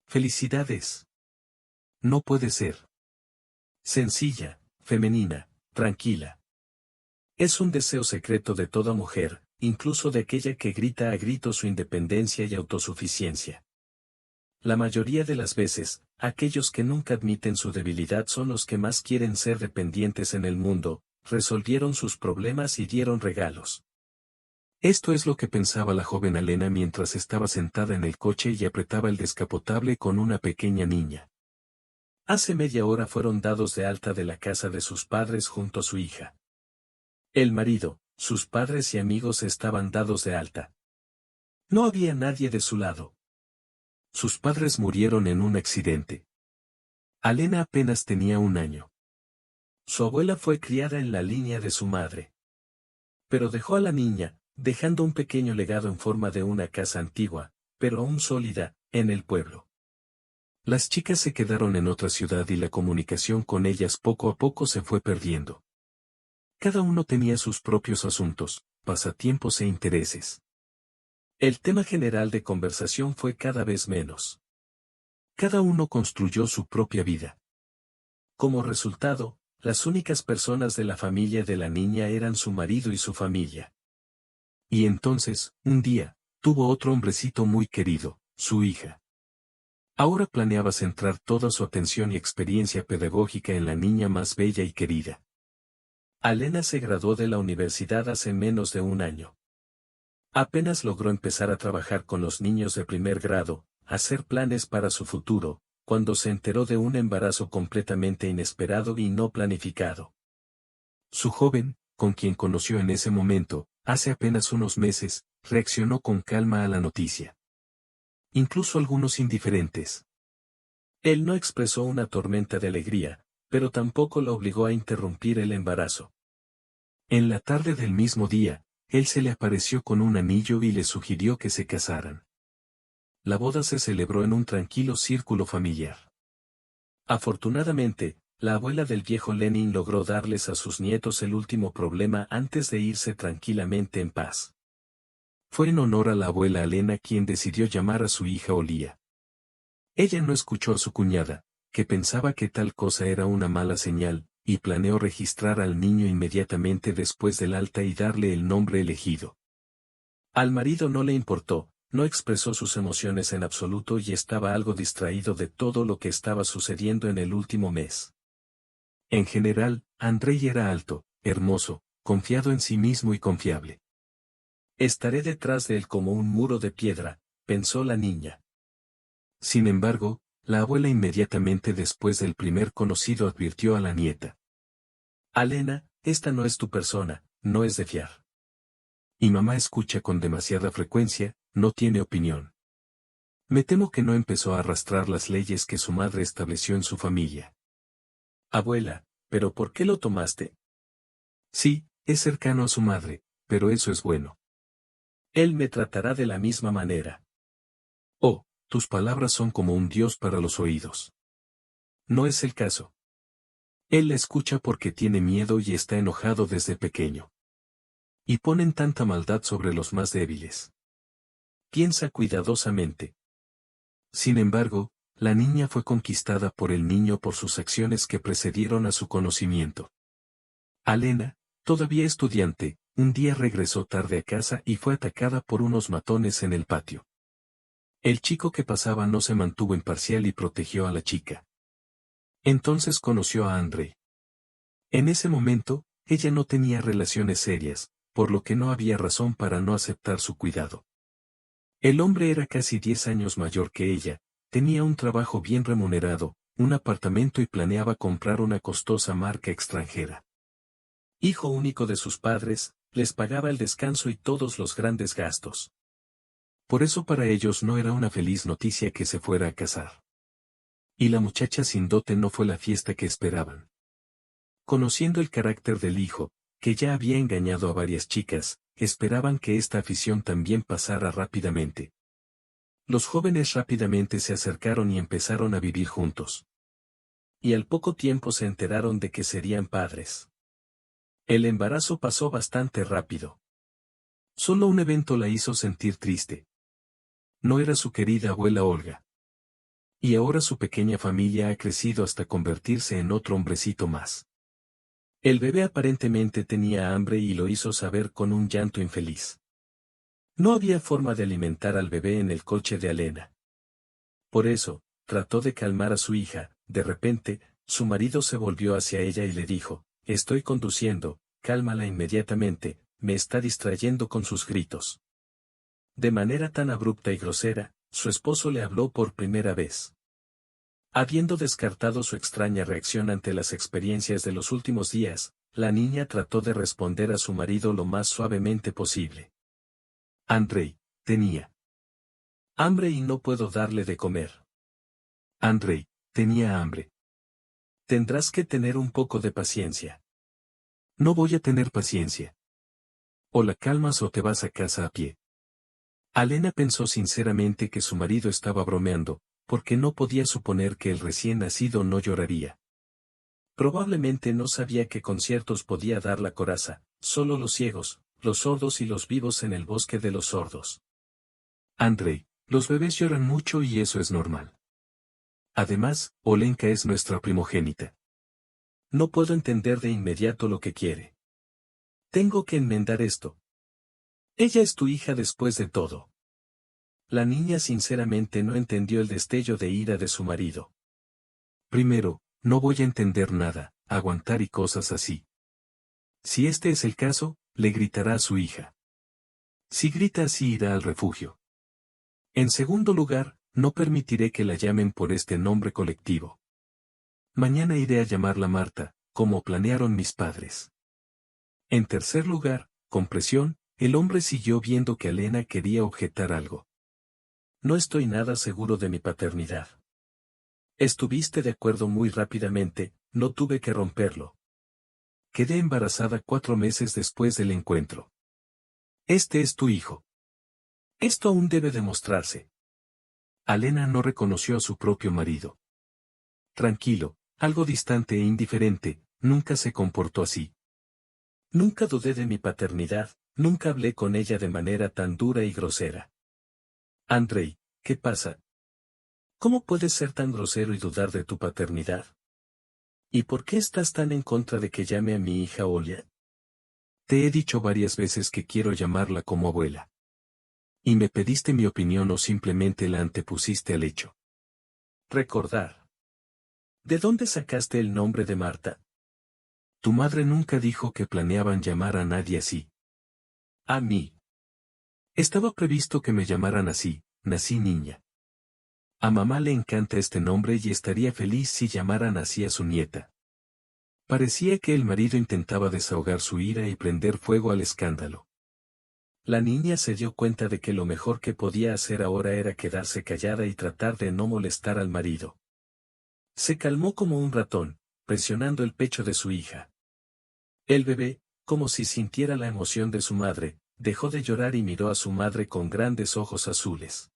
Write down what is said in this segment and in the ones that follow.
Felicidades. No puede ser. Sencilla, femenina, tranquila. Es un deseo secreto de toda mujer, incluso de aquella que grita a gritos su independencia y autosuficiencia. La mayoría de las veces, aquellos que nunca admiten su debilidad son los que más quieren ser dependientes en el mundo, resolvieron sus problemas y dieron regalos. Esto es lo que pensaba la joven Alena mientras estaba sentada en el coche y apretaba el descapotable con una pequeña niña. Hace media hora fueron dados de alta de la casa de sus padres junto a su hija. El marido, sus padres y amigos estaban dados de alta. No había nadie de su lado. Sus padres murieron en un accidente. Alena apenas tenía 1 año. Su abuela fue criada en la línea de su madre. Pero dejó a la niña, dejando un pequeño legado en forma de una casa antigua, pero aún sólida, en el pueblo. Las chicas se quedaron en otra ciudad y la comunicación con ellas poco a poco se fue perdiendo. Cada uno tenía sus propios asuntos, pasatiempos e intereses. El tema general de conversación fue cada vez menos. Cada uno construyó su propia vida. Como resultado, las únicas personas de la familia de la niña eran su marido y su familia. Y entonces, un día, tuvo otro hombrecito muy querido, su hija. Ahora planeaba centrar toda su atención y experiencia pedagógica en la niña más bella y querida. Alena se graduó de la universidad hace menos de 1 año. Apenas logró empezar a trabajar con los niños de primer grado, hacer planes para su futuro, cuando se enteró de un embarazo completamente inesperado y no planificado. Su joven, con quien conoció en ese momento, hace apenas unos meses, reaccionó con calma a la noticia. Incluso algunos indiferentes. Él no expresó una tormenta de alegría, pero tampoco la obligó a interrumpir el embarazo. En la tarde del mismo día, él se le apareció con un anillo y le sugirió que se casaran. La boda se celebró en un tranquilo círculo familiar. Afortunadamente, la abuela del viejo Lenin logró darles a sus nietos el último problema antes de irse tranquilamente en paz. Fue en honor a la abuela Alena quien decidió llamar a su hija Olía. Ella no escuchó a su cuñada, que pensaba que tal cosa era una mala señal, y planeó registrar al niño inmediatamente después del alta y darle el nombre elegido. Al marido no le importó, no expresó sus emociones en absoluto y estaba algo distraído de todo lo que estaba sucediendo en el último mes. En general, Andrei era alto, hermoso, confiado en sí mismo y confiable. Estaré detrás de él como un muro de piedra, pensó la niña. Sin embargo, la abuela inmediatamente después del primer conocido advirtió a la nieta. Alena, esta no es tu persona, no es de fiar. Y mamá escucha con demasiada frecuencia, no tiene opinión. Me temo que no empezó a arrastrar las leyes que su madre estableció en su familia. Abuela, ¿pero por qué lo tomaste? Sí, es cercano a su madre, pero eso es bueno. Él me tratará de la misma manera. Oh, tus palabras son como un dios para los oídos. No es el caso. Él la escucha porque tiene miedo y está enojado desde pequeño. Y ponen tanta maldad sobre los más débiles. Piensa cuidadosamente. Sin embargo, la niña fue conquistada por el niño por sus acciones que precedieron a su conocimiento. Alena, todavía estudiante, un día regresó tarde a casa y fue atacada por unos matones en el patio. El chico que pasaba no se mantuvo imparcial y protegió a la chica. Entonces conoció a Andrei. En ese momento, ella no tenía relaciones serias, por lo que no había razón para no aceptar su cuidado. El hombre era casi 10 años mayor que ella, tenía un trabajo bien remunerado, un apartamento y planeaba comprar una costosa marca extranjera. Hijo único de sus padres, les pagaba el descanso y todos los grandes gastos. Por eso para ellos no era una feliz noticia que se fuera a casar. Y la muchacha sin dote no fue la fiesta que esperaban. Conociendo el carácter del hijo, que ya había engañado a varias chicas, esperaban que esta afición también pasara rápidamente. Los jóvenes rápidamente se acercaron y empezaron a vivir juntos. Y al poco tiempo se enteraron de que serían padres. El embarazo pasó bastante rápido. Solo un evento la hizo sentir triste. No era su querida abuela Olga. Y ahora su pequeña familia ha crecido hasta convertirse en otro hombrecito más. El bebé aparentemente tenía hambre y lo hizo saber con un llanto infeliz. No había forma de alimentar al bebé en el coche de Alena. Por eso, trató de calmar a su hija. De repente, su marido se volvió hacia ella y le dijo: «Estoy conduciendo, cálmala inmediatamente, me está distrayendo con sus gritos». De manera tan abrupta y grosera, su esposo le habló por primera vez. Habiendo descartado su extraña reacción ante las experiencias de los últimos días, la niña trató de responder a su marido lo más suavemente posible. «Andrei, tenía hambre y no puedo darle de comer». «Andrei, tenía hambre. Tendrás que tener un poco de paciencia». «No voy a tener paciencia. O la calmas o te vas a casa a pie». Alena pensó sinceramente que su marido estaba bromeando, porque no podía suponer que el recién nacido no lloraría. Probablemente no sabía qué conciertos podía dar la coraza, solo los ciegos, los sordos y los vivos en el bosque de los sordos. «Andrei, los bebés lloran mucho y eso es normal. Además, Olenka es nuestra primogénita. No puedo entender de inmediato lo que quiere. Tengo que enmendar esto. Ella es tu hija después de todo». La niña sinceramente no entendió el destello de ira de su marido. «Primero, no voy a entender nada, aguantar y cosas así. Si este es el caso, le gritará a su hija. Si grita así irá al refugio. En segundo lugar, no permitiré que la llamen por este nombre colectivo. Mañana iré a llamarla Marta, como planearon mis padres». En tercer lugar, con presión, el hombre siguió viendo que Alena quería objetar algo. «No estoy nada seguro de mi paternidad. Estuviste de acuerdo muy rápidamente, no tuve que romperlo. Quedé embarazada 4 meses después del encuentro. Este es tu hijo. Esto aún debe demostrarse». Alena no reconoció a su propio marido. Tranquilo, algo distante e indiferente, nunca se comportó así. Nunca dudé de mi paternidad, nunca hablé con ella de manera tan dura y grosera. «Andrei, ¿qué pasa? ¿Cómo puedes ser tan grosero y dudar de tu paternidad? ¿Y por qué estás tan en contra de que llame a mi hija Olia? Te he dicho varias veces que quiero llamarla como abuela. ¿Y me pediste mi opinión o simplemente la antepusiste al hecho? Recordar. ¿De dónde sacaste el nombre de Marta? Tu madre nunca dijo que planeaban llamar a nadie así. A mí. Estaba previsto que me llamaran así, nací niña. A mamá le encanta este nombre y estaría feliz si llamaran así a su nieta». Parecía que el marido intentaba desahogar su ira y prender fuego al escándalo. La niña se dio cuenta de que lo mejor que podía hacer ahora era quedarse callada y tratar de no molestar al marido. Se calmó como un ratón, presionando el pecho de su hija. El bebé, como si sintiera la emoción de su madre, dejó de llorar y miró a su madre con grandes ojos azules.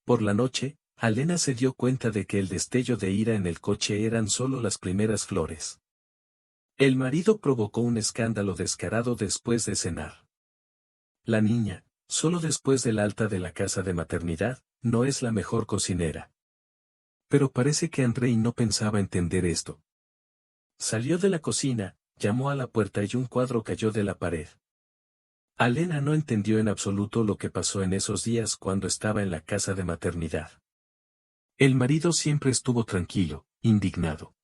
Por la noche, Alena se dio cuenta de que el destello de ira en el coche eran solo las primeras flores. El marido provocó un escándalo descarado después de cenar. La niña, solo después del alta de la casa de maternidad, no es la mejor cocinera. Pero parece que Andrei no pensaba entender esto. Salió de la cocina, llamó a la puerta y un cuadro cayó de la pared. Alena no entendió en absoluto lo que pasó en esos días cuando estaba en la casa de maternidad. El marido siempre estuvo tranquilo, indignado.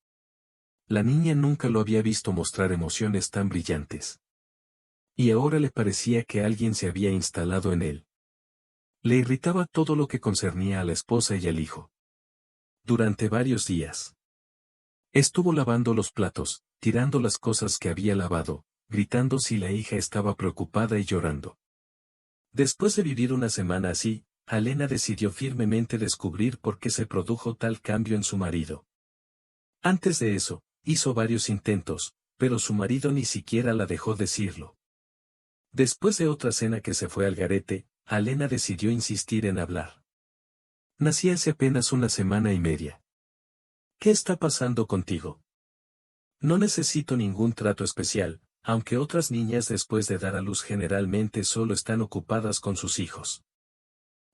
La niña nunca lo había visto mostrar emociones tan brillantes. Y ahora le parecía que alguien se había instalado en él. Le irritaba todo lo que concernía a la esposa y al hijo. Durante varios días. Estuvo lavando los platos, tirando las cosas que había lavado, gritando si la hija estaba preocupada y llorando. Después de vivir una semana así, Alena decidió firmemente descubrir por qué se produjo tal cambio en su marido. Antes de eso, hizo varios intentos, pero su marido ni siquiera la dejó decirlo. Después de otra cena que se fue al garete, Alena decidió insistir en hablar. «Nací hace apenas una semana y media. ¿Qué está pasando contigo? No necesito ningún trato especial, aunque otras niñas después de dar a luz generalmente solo están ocupadas con sus hijos.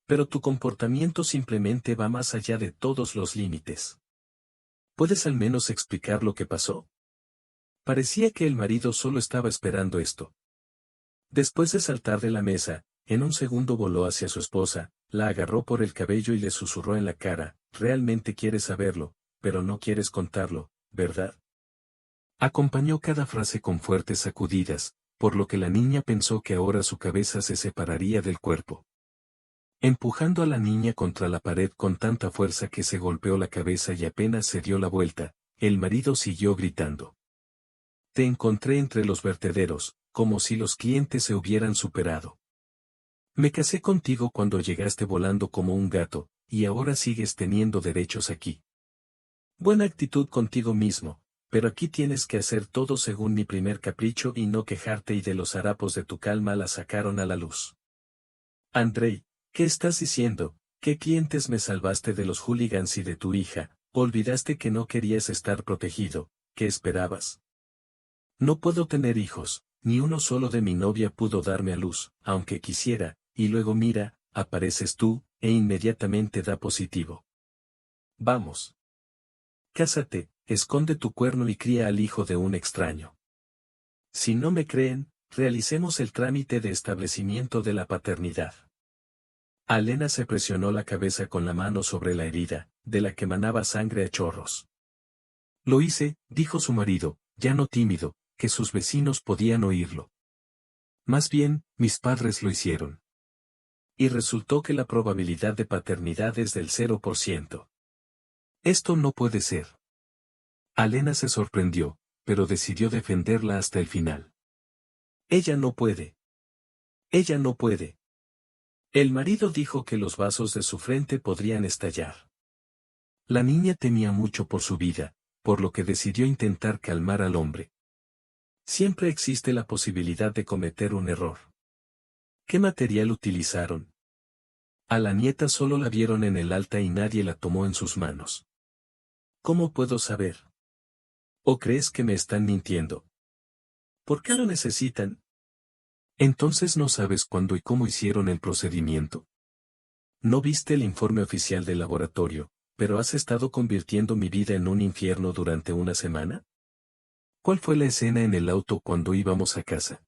Pero tu comportamiento simplemente va más allá de todos los límites. ¿Puedes al menos explicar lo que pasó? Parecía que el marido solo estaba esperando esto. Después de saltar de la mesa, en un segundo voló hacia su esposa, la agarró por el cabello y le susurró en la cara, realmente quieres saberlo, pero no quieres contarlo, ¿verdad? Acompañó cada frase con fuertes sacudidas, por lo que la niña pensó que ahora su cabeza se separaría del cuerpo. Empujando a la niña contra la pared con tanta fuerza que se golpeó la cabeza y apenas se dio la vuelta, el marido siguió gritando. Te encontré entre los vertederos, como si los clientes se hubieran superado. Me casé contigo cuando llegaste volando como un gato, y ahora sigues teniendo derechos aquí. Buena actitud contigo mismo, pero aquí tienes que hacer todo según mi primer capricho y no quejarte, y de los harapos de tu calma la sacaron a la luz. Andrei, ¿qué estás diciendo? ¿Qué clientes me salvaste de los hooligans y de tu hija? Olvidaste que no querías estar protegido, ¿qué esperabas? No puedo tener hijos, ni uno solo de mi novia pudo darme a luz, aunque quisiera, y luego mira, apareces tú, e inmediatamente da positivo. Vamos. Cásate, esconde tu cuerno y cría al hijo de un extraño. Si no me creen, realicemos el trámite de establecimiento de la paternidad. Alena se presionó la cabeza con la mano sobre la herida, de la que manaba sangre a chorros. Lo hice, dijo su marido, ya no tímido, que sus vecinos podían oírlo. Más bien, mis padres lo hicieron. Y resultó que la probabilidad de paternidad es del 0%. Esto no puede ser. Alena se sorprendió, pero decidió defenderla hasta el final. Ella no puede. Ella no puede. El marido dijo que los vasos de su frente podrían estallar. La niña temía mucho por su vida, por lo que decidió intentar calmar al hombre. Siempre existe la posibilidad de cometer un error. ¿Qué material utilizaron? A la nieta solo la vieron en el alta y nadie la tomó en sus manos. ¿Cómo puedo saber? ¿O crees que me están mintiendo? ¿Por qué lo necesitan? Entonces no sabes cuándo y cómo hicieron el procedimiento. No viste el informe oficial del laboratorio, pero has estado convirtiendo mi vida en un infierno durante una semana. ¿Cuál fue la escena en el auto cuando íbamos a casa?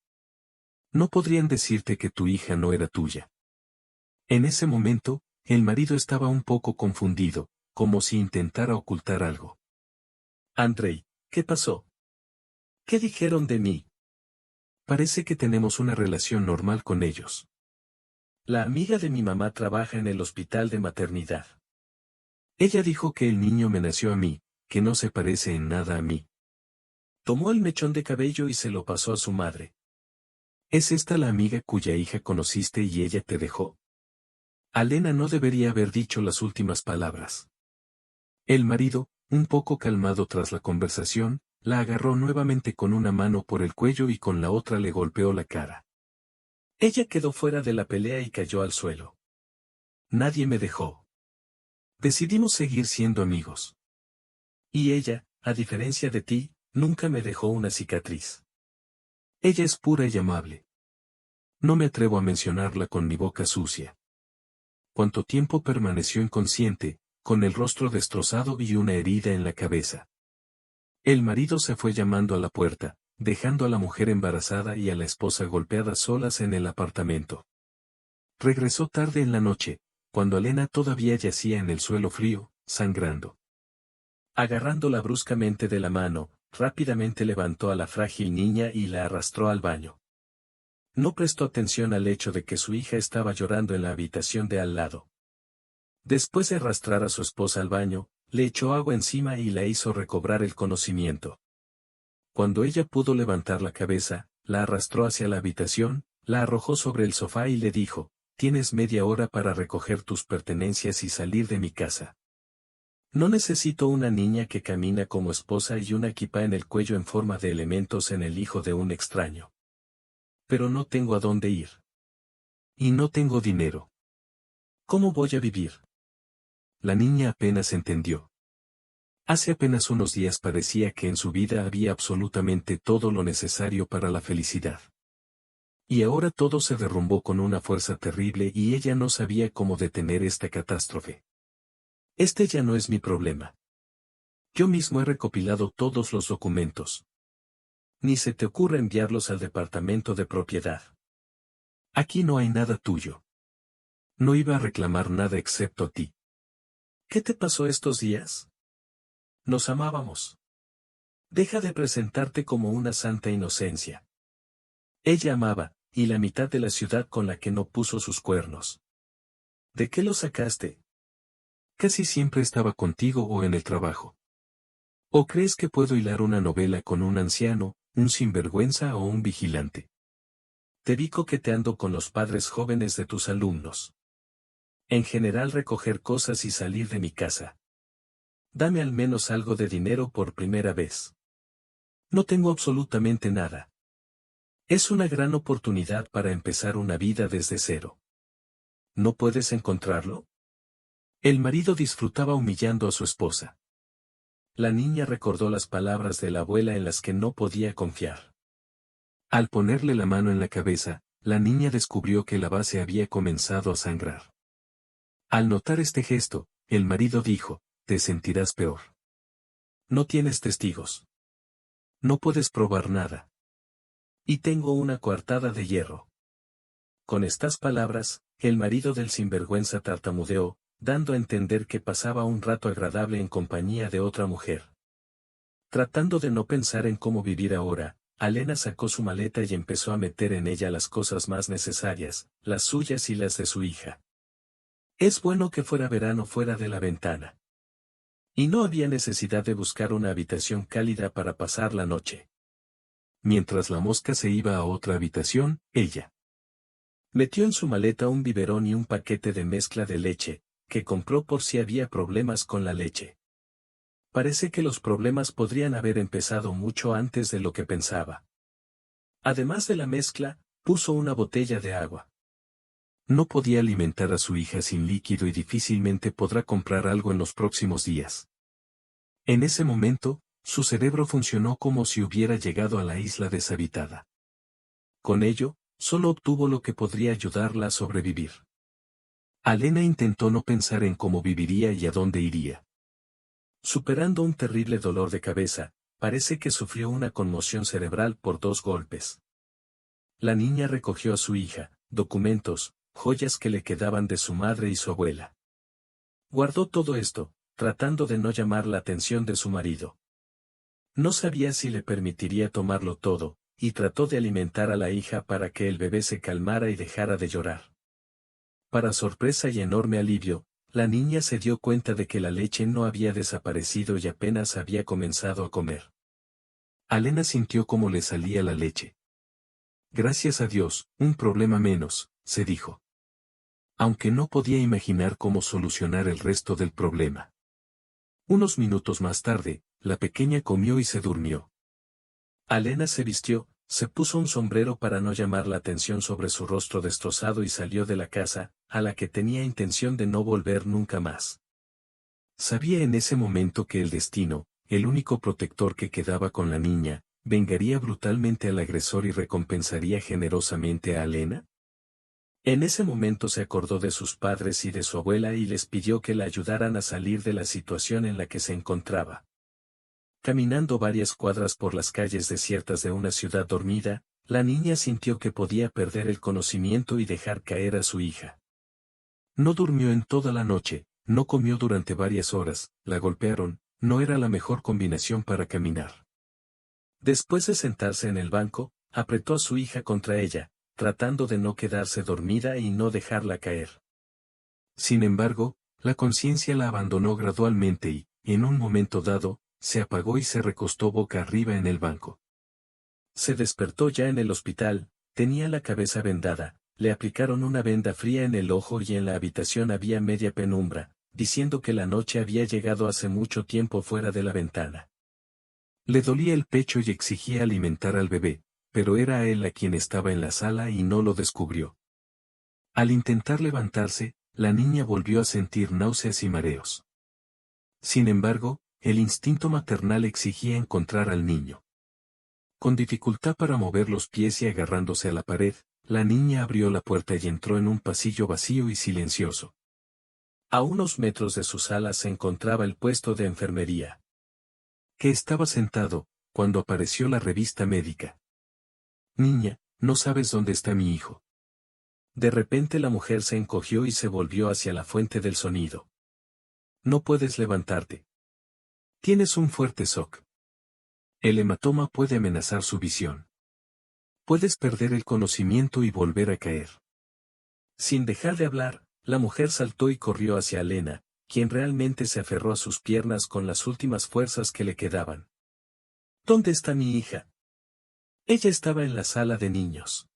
No podrían decirte que tu hija no era tuya. En ese momento, el marido estaba un poco confundido, como si intentara ocultar algo. Andrei, ¿qué pasó? ¿Qué dijeron de mí? Parece que tenemos una relación normal con ellos. La amiga de mi mamá trabaja en el hospital de maternidad. Ella dijo que el niño me nació a mí, que no se parece en nada a mí. Tomó el mechón de cabello y se lo pasó a su madre. ¿Es esta la amiga cuya hija conociste y ella te dejó? Alena no debería haber dicho las últimas palabras. El marido, un poco calmado tras la conversación, la agarró nuevamente con una mano por el cuello y con la otra le golpeó la cara. Ella quedó fuera de la pelea y cayó al suelo. Nadie me dejó. Decidimos seguir siendo amigos. Y ella, a diferencia de ti, nunca me dejó una cicatriz. Ella es pura y amable. No me atrevo a mencionarla con mi boca sucia. ¿Cuánto tiempo permaneció inconsciente, con el rostro destrozado y una herida en la cabeza? El marido se fue llamando a la puerta, dejando a la mujer embarazada y a la esposa golpeadas solas en el apartamento. Regresó tarde en la noche, cuando Alena todavía yacía en el suelo frío, sangrando. Agarrándola bruscamente de la mano, rápidamente levantó a la frágil niña y la arrastró al baño. No prestó atención al hecho de que su hija estaba llorando en la habitación de al lado. Después de arrastrar a su esposa al baño, le echó agua encima y la hizo recobrar el conocimiento. Cuando ella pudo levantar la cabeza, la arrastró hacia la habitación, la arrojó sobre el sofá y le dijo, tienes media hora para recoger tus pertenencias y salir de mi casa. No necesito una niña que camina como esposa y una kipá en el cuello en forma de elementos en el hijo de un extraño. Pero no tengo a dónde ir. Y no tengo dinero. ¿Cómo voy a vivir? La niña apenas entendió. Hace apenas unos días parecía que en su vida había absolutamente todo lo necesario para la felicidad. Y ahora todo se derrumbó con una fuerza terrible y ella no sabía cómo detener esta catástrofe. Este ya no es mi problema. Yo mismo he recopilado todos los documentos. Ni se te ocurra enviarlos al departamento de propiedad. Aquí no hay nada tuyo. No iba a reclamar nada excepto a ti. ¿Qué te pasó estos días? Nos amábamos. Deja de presentarte como una santa inocencia. Ella amaba, y la mitad de la ciudad con la que no puso sus cuernos. ¿De qué lo sacaste? Casi siempre estaba contigo o en el trabajo. ¿O crees que puedo hilar una novela con un anciano, un sinvergüenza o un vigilante? Te vi coqueteando con los padres jóvenes de tus alumnos. En general recoger cosas y salir de mi casa. Dame al menos algo de dinero por primera vez. No tengo absolutamente nada. Es una gran oportunidad para empezar una vida desde cero. ¿No puedes encontrarlo? El marido disfrutaba humillando a su esposa. La niña recordó las palabras de la abuela en las que no podía confiar. Al ponerle la mano en la cabeza, la niña descubrió que la base había comenzado a sangrar. Al notar este gesto, el marido dijo, te sentirás peor. No tienes testigos. No puedes probar nada. Y tengo una coartada de hierro. Con estas palabras, el marido del sinvergüenza tartamudeó, dando a entender que pasaba un rato agradable en compañía de otra mujer. Tratando de no pensar en cómo vivir ahora, Alena sacó su maleta y empezó a meter en ella las cosas más necesarias, las suyas y las de su hija. Es bueno que fuera verano fuera de la ventana. Y no había necesidad de buscar una habitación cálida para pasar la noche. Mientras la mosca se iba a otra habitación, ella metió en su maleta un biberón y un paquete de mezcla de leche, que compró por si había problemas con la leche. Parece que los problemas podrían haber empezado mucho antes de lo que pensaba. Además de la mezcla, puso una botella de agua. No podía alimentar a su hija sin líquido y difícilmente podrá comprar algo en los próximos días. En ese momento, su cerebro funcionó como si hubiera llegado a la isla deshabitada. Con ello, solo obtuvo lo que podría ayudarla a sobrevivir. Alena intentó no pensar en cómo viviría y a dónde iría. Superando un terrible dolor de cabeza, parece que sufrió una conmoción cerebral por 2 golpes. La niña recogió a su hija, documentos, joyas que le quedaban de su madre y su abuela. Guardó todo esto, tratando de no llamar la atención de su marido. No sabía si le permitiría tomarlo todo, y trató de alimentar a la hija para que el bebé se calmara y dejara de llorar. Para sorpresa y enorme alivio, la niña se dio cuenta de que la leche no había desaparecido y apenas había comenzado a comer. Alena sintió cómo le salía la leche. Gracias a Dios, un problema menos, se dijo. Aunque no podía imaginar cómo solucionar el resto del problema. Unos minutos más tarde, la pequeña comió y se durmió. Alena se vistió, se puso un sombrero para no llamar la atención sobre su rostro destrozado y salió de la casa, a la que tenía intención de no volver nunca más. Sabía en ese momento que el destino, el único protector que quedaba con la niña, vengaría brutalmente al agresor y recompensaría generosamente a Alena. En ese momento se acordó de sus padres y de su abuela y les pidió que la ayudaran a salir de la situación en la que se encontraba. Caminando varias cuadras por las calles desiertas de una ciudad dormida, la niña sintió que podía perder el conocimiento y dejar caer a su hija. No durmió en toda la noche, no comió durante varias horas, la golpearon, no era la mejor combinación para caminar. Después de sentarse en el banco, apretó a su hija contra ella, tratando de no quedarse dormida y no dejarla caer. Sin embargo, la conciencia la abandonó gradualmente y, en un momento dado, se apagó y se recostó boca arriba en el banco. Se despertó ya en el hospital, tenía la cabeza vendada, le aplicaron una venda fría en el ojo y en la habitación había media penumbra, diciendo que la noche había llegado hace mucho tiempo fuera de la ventana. Le dolía el pecho y exigía alimentar al bebé, pero era él a quien estaba en la sala y no lo descubrió. Al intentar levantarse, la niña volvió a sentir náuseas y mareos. Sin embargo, el instinto maternal exigía encontrar al niño. Con dificultad para mover los pies y agarrándose a la pared, La niña abrió la puerta y entró en un pasillo vacío y silencioso. A unos metros de su sala se encontraba el puesto de enfermería, que estaba sentado, cuando apareció la revista médica. Niña, no sabes dónde está mi hijo. De repente la mujer se encogió y se volvió hacia la fuente del sonido. No puedes levantarte. Tienes un fuerte shock. El hematoma puede amenazar su visión. Puedes perder el conocimiento y volver a caer. Sin dejar de hablar, la mujer saltó y corrió hacia Elena, quien realmente se aferró a sus piernas con las últimas fuerzas que le quedaban. ¿Dónde está mi hija? Ella estaba en la sala de niños.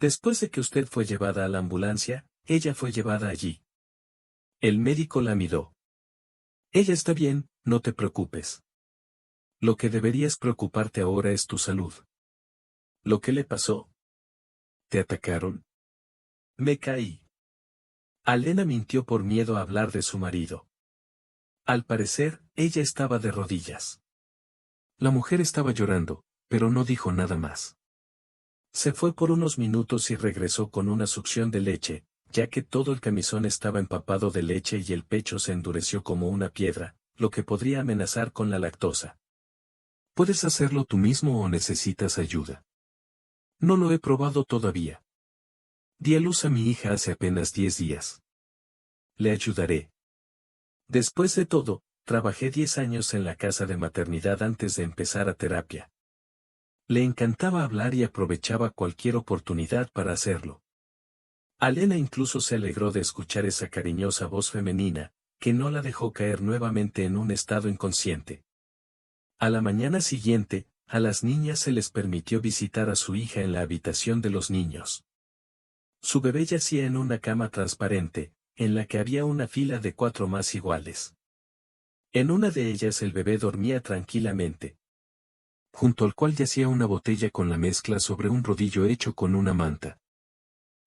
Después de que usted fue llevada a la ambulancia, ella fue llevada allí. El médico la miró. Ella está bien, no te preocupes. Lo que deberías preocuparte ahora es tu salud. ¿Lo que le pasó? ¿Te atacaron? Me caí. Alena mintió por miedo a hablar de su marido. Al parecer, ella estaba de rodillas. La mujer estaba llorando, pero no dijo nada más. Se fue por unos minutos y regresó con una succión de leche, ya que todo el camisón estaba empapado de leche y el pecho se endureció como una piedra, lo que podría amenazar con la lactosa. ¿Puedes hacerlo tú mismo o necesitas ayuda? No lo he probado todavía. Di a luz a mi hija hace apenas 10 días. Le ayudaré. Después de todo, trabajé 10 años en la casa de maternidad antes de empezar a terapia. Le encantaba hablar y aprovechaba cualquier oportunidad para hacerlo. Alena incluso se alegró de escuchar esa cariñosa voz femenina, que no la dejó caer nuevamente en un estado inconsciente. A la mañana siguiente, a las niñas se les permitió visitar a su hija en la habitación de los niños. Su bebé yacía en una cama transparente, en la que había una fila de 4 más iguales. En una de ellas el bebé dormía tranquilamente, junto al cual yacía una botella con la mezcla sobre un rodillo hecho con una manta.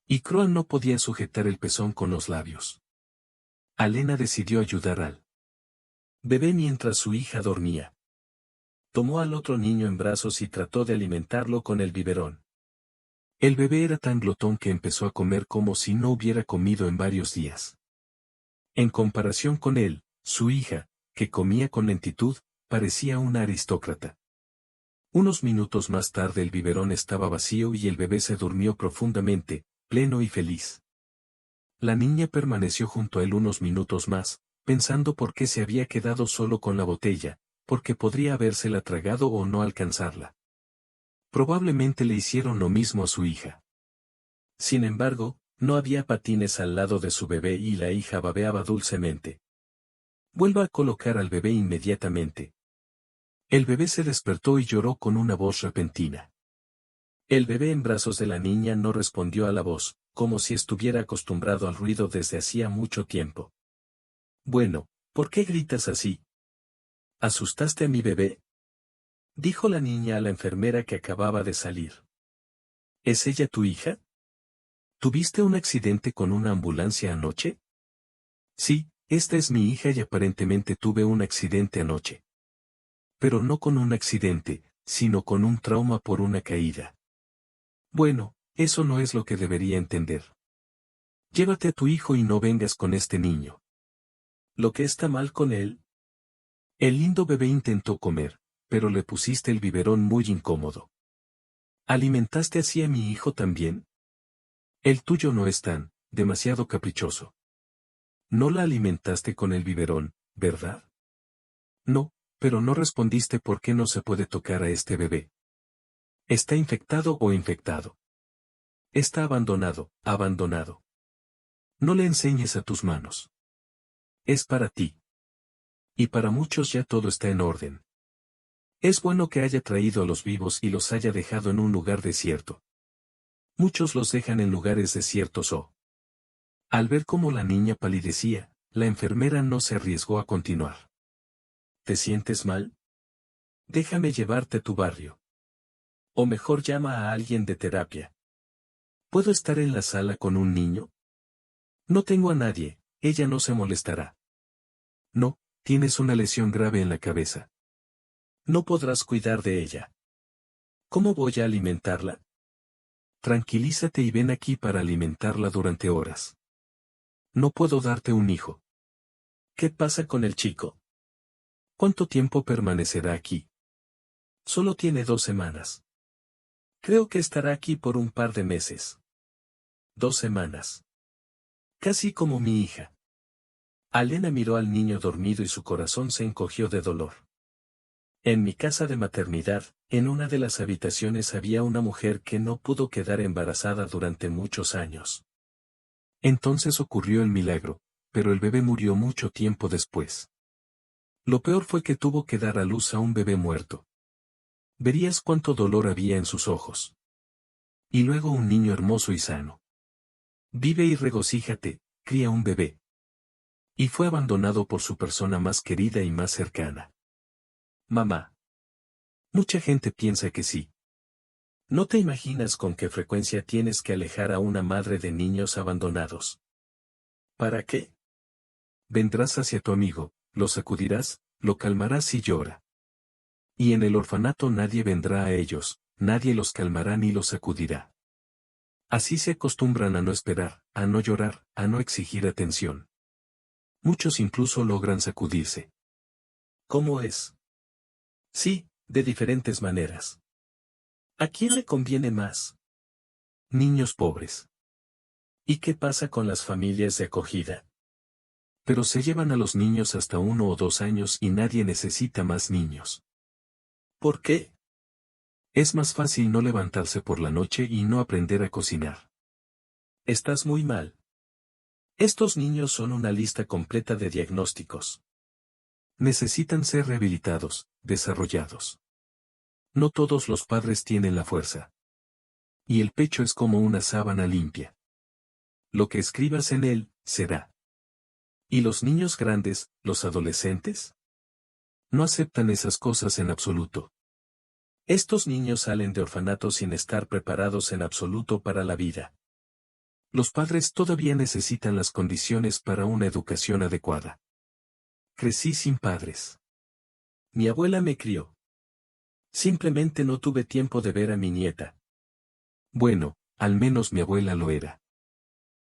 Y Croan no podía sujetar el pezón con los labios. Alena decidió ayudar al bebé mientras su hija dormía. Tomó al otro niño en brazos y trató de alimentarlo con el biberón. El bebé era tan glotón que empezó a comer como si no hubiera comido en varios días. En comparación con él, su hija, que comía con lentitud, parecía una aristócrata. Unos minutos más tarde el biberón estaba vacío y el bebé se durmió profundamente, pleno y feliz. La niña permaneció junto a él unos minutos más, pensando por qué se había quedado solo con la botella, porque podría habérsela tragado o no alcanzarla. Probablemente le hicieron lo mismo a su hija. Sin embargo, no había patines al lado de su bebé y la hija babeaba dulcemente. Vuelva a colocar al bebé inmediatamente. El bebé se despertó y lloró con una voz repentina. El bebé en brazos de la niña no respondió a la voz, como si estuviera acostumbrado al ruido desde hacía mucho tiempo. Bueno, ¿por qué gritas así? ¿Asustaste a mi bebé? Dijo la niña a la enfermera que acababa de salir. ¿Es ella tu hija? ¿Tuviste un accidente con una ambulancia anoche? Sí, esta es mi hija y aparentemente tuve un accidente anoche. Pero no con un accidente, sino con un trauma por una caída. Bueno, eso no es lo que debería entender. Llévate a tu hijo y no vengas con este niño. ¿Lo que está mal con él? El lindo bebé intentó comer, pero le pusiste el biberón muy incómodo. ¿Alimentaste así a mi hijo también? El tuyo no es tan, demasiado caprichoso. No la alimentaste con el biberón, ¿verdad? No, pero no respondiste por qué no se puede tocar a este bebé. ¿Está infectado o infectado? Está abandonado, abandonado. No le enseñes a tus manos. Es para ti. Y para muchos ya todo está en orden. Es bueno que haya traído a los vivos y los haya dejado en un lugar desierto. Muchos los dejan en lugares desiertos o... Al ver cómo la niña palidecía, la enfermera no se arriesgó a continuar. ¿Te sientes mal? Déjame llevarte a tu barrio. O mejor llama a alguien de terapia. ¿Puedo estar en la sala con un niño? No tengo a nadie, ella no se molestará. No, tienes una lesión grave en la cabeza. No podrás cuidar de ella. ¿Cómo voy a alimentarla? Tranquilízate y ven aquí para alimentarla durante horas. No puedo darte un hijo. ¿Qué pasa con el chico? ¿Cuánto tiempo permanecerá aquí? Solo tiene 2 semanas. Creo que estará aquí por un par de meses. 2 semanas. Casi como mi hija. Alena miró al niño dormido y su corazón se encogió de dolor. En mi casa de maternidad, en una de las habitaciones había una mujer que no pudo quedar embarazada durante muchos años. Entonces ocurrió el milagro, pero el bebé murió mucho tiempo después. Lo peor fue que tuvo que dar a luz a un bebé muerto. Verías cuánto dolor había en sus ojos. Y luego un niño hermoso y sano. Vive y regocíjate, cría un bebé. Y fue abandonado por su persona más querida y más cercana. Mamá. Mucha gente piensa que sí. ¿No te imaginas con qué frecuencia tienes que alejar a una madre de niños abandonados? ¿Para qué? Vendrás hacia tu amigo, lo sacudirás, lo calmarás y llora. Y en el orfanato nadie vendrá a ellos, nadie los calmará ni los sacudirá. Así se acostumbran a no esperar, a no llorar, a no exigir atención. Muchos incluso logran sacudirse. ¿Cómo es? Sí, de diferentes maneras. ¿A quién le conviene más? Niños pobres. ¿Y qué pasa con las familias de acogida? Pero se llevan a los niños hasta 1 o 2 años y nadie necesita más niños. ¿Por qué? Es más fácil no levantarse por la noche y no aprender a cocinar. Estás muy mal. Estos niños son una lista completa de diagnósticos. Necesitan ser rehabilitados, desarrollados. No todos los padres tienen la fuerza. Y el pecho es como una sábana limpia. Lo que escribas en él, será. ¿Y los niños grandes, los adolescentes? No aceptan esas cosas en absoluto. Estos niños salen de orfanatos sin estar preparados en absoluto para la vida. Los padres todavía necesitan las condiciones para una educación adecuada. Crecí sin padres. Mi abuela me crió. Simplemente no tuve tiempo de ver a mi nieta. Bueno, al menos mi abuela lo era.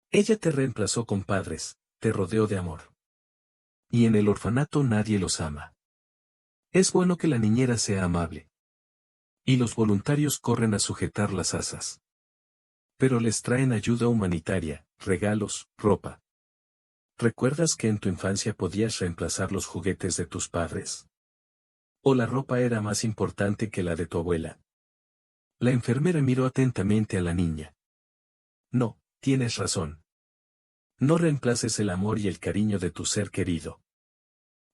Ella te reemplazó con padres, te rodeó de amor. Y en el orfanato nadie los ama. Es bueno que la niñera sea amable. Y los voluntarios corren a sujetar las asas. Pero les traen ayuda humanitaria, regalos, ropa. ¿Recuerdas que en tu infancia podías reemplazar los juguetes de tus padres? ¿O la ropa era más importante que la de tu abuela? La enfermera miró atentamente a la niña. No, tienes razón. No reemplaces el amor y el cariño de tu ser querido.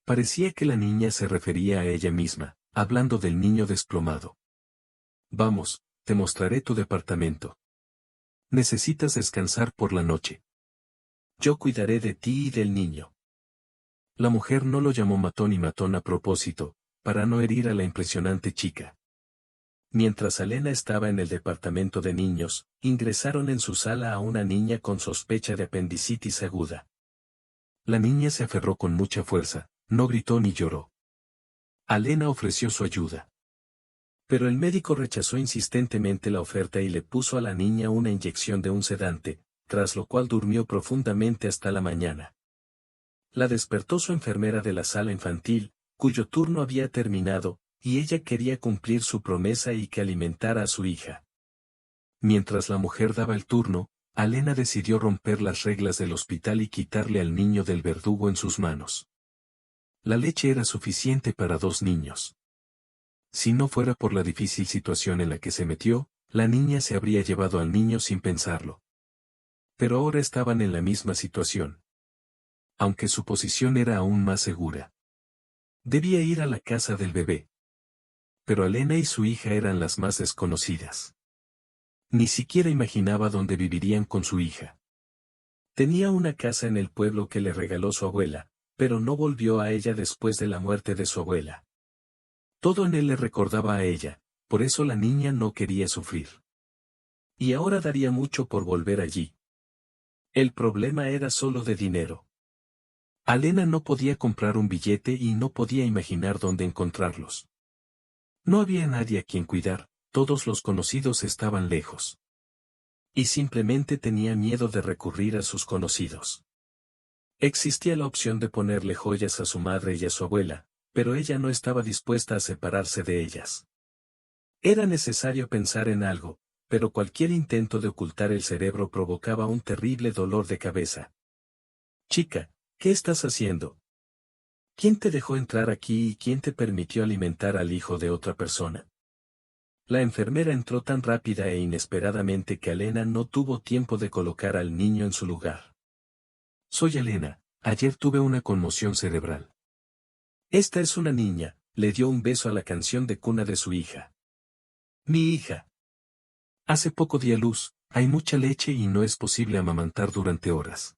Parecía que la niña se refería a ella misma, hablando del niño desplomado. Vamos, te mostraré tu departamento. Necesitas descansar por la noche. Yo cuidaré de ti y del niño. La mujer no lo llamó matón y matón a propósito, para no herir a la impresionante chica. Mientras Alena estaba en el departamento de niños, ingresaron en su sala a una niña con sospecha de apendicitis aguda. La niña se aferró con mucha fuerza, no gritó ni lloró. Alena ofreció su ayuda. Pero el médico rechazó insistentemente la oferta y le puso a la niña una inyección de un sedante, tras lo cual durmió profundamente hasta la mañana. La despertó su enfermera de la sala infantil, cuyo turno había terminado, y ella quería cumplir su promesa y que alimentara a su hija. Mientras la mujer daba el turno, Alena decidió romper las reglas del hospital y quitarle al niño del verdugo en sus manos. La leche era suficiente para 2 niños. Si no fuera por la difícil situación en la que se metió, la niña se habría llevado al niño sin pensarlo. Pero ahora estaban en la misma situación. Aunque su posición era aún más segura. Debía ir a la casa del bebé. Pero Alena y su hija eran las más desconocidas. Ni siquiera imaginaba dónde vivirían con su hija. Tenía una casa en el pueblo que le regaló su abuela, pero no volvió a ella después de la muerte de su abuela. Todo en él le recordaba a ella, por eso la niña no quería sufrir. Y ahora daría mucho por volver allí. El problema era solo de dinero. Alena no podía comprar un billete y no podía imaginar dónde encontrarlos. No había nadie a quien cuidar, todos los conocidos estaban lejos. Y simplemente tenía miedo de recurrir a sus conocidos. Existía la opción de ponerle joyas a su madre y a su abuela, pero ella no estaba dispuesta a separarse de ellas. Era necesario pensar en algo, pero cualquier intento de ocultar el cerebro provocaba un terrible dolor de cabeza. Chica, ¿qué estás haciendo? ¿Quién te dejó entrar aquí y quién te permitió alimentar al hijo de otra persona? La enfermera entró tan rápida e inesperadamente que Elena no tuvo tiempo de colocar al niño en su lugar. Soy Elena, ayer tuve una conmoción cerebral. Esta es una niña, le dio un beso a la canción de cuna de su hija. Mi hija. Hace poco di a luz, hay mucha leche y no es posible amamantar durante horas.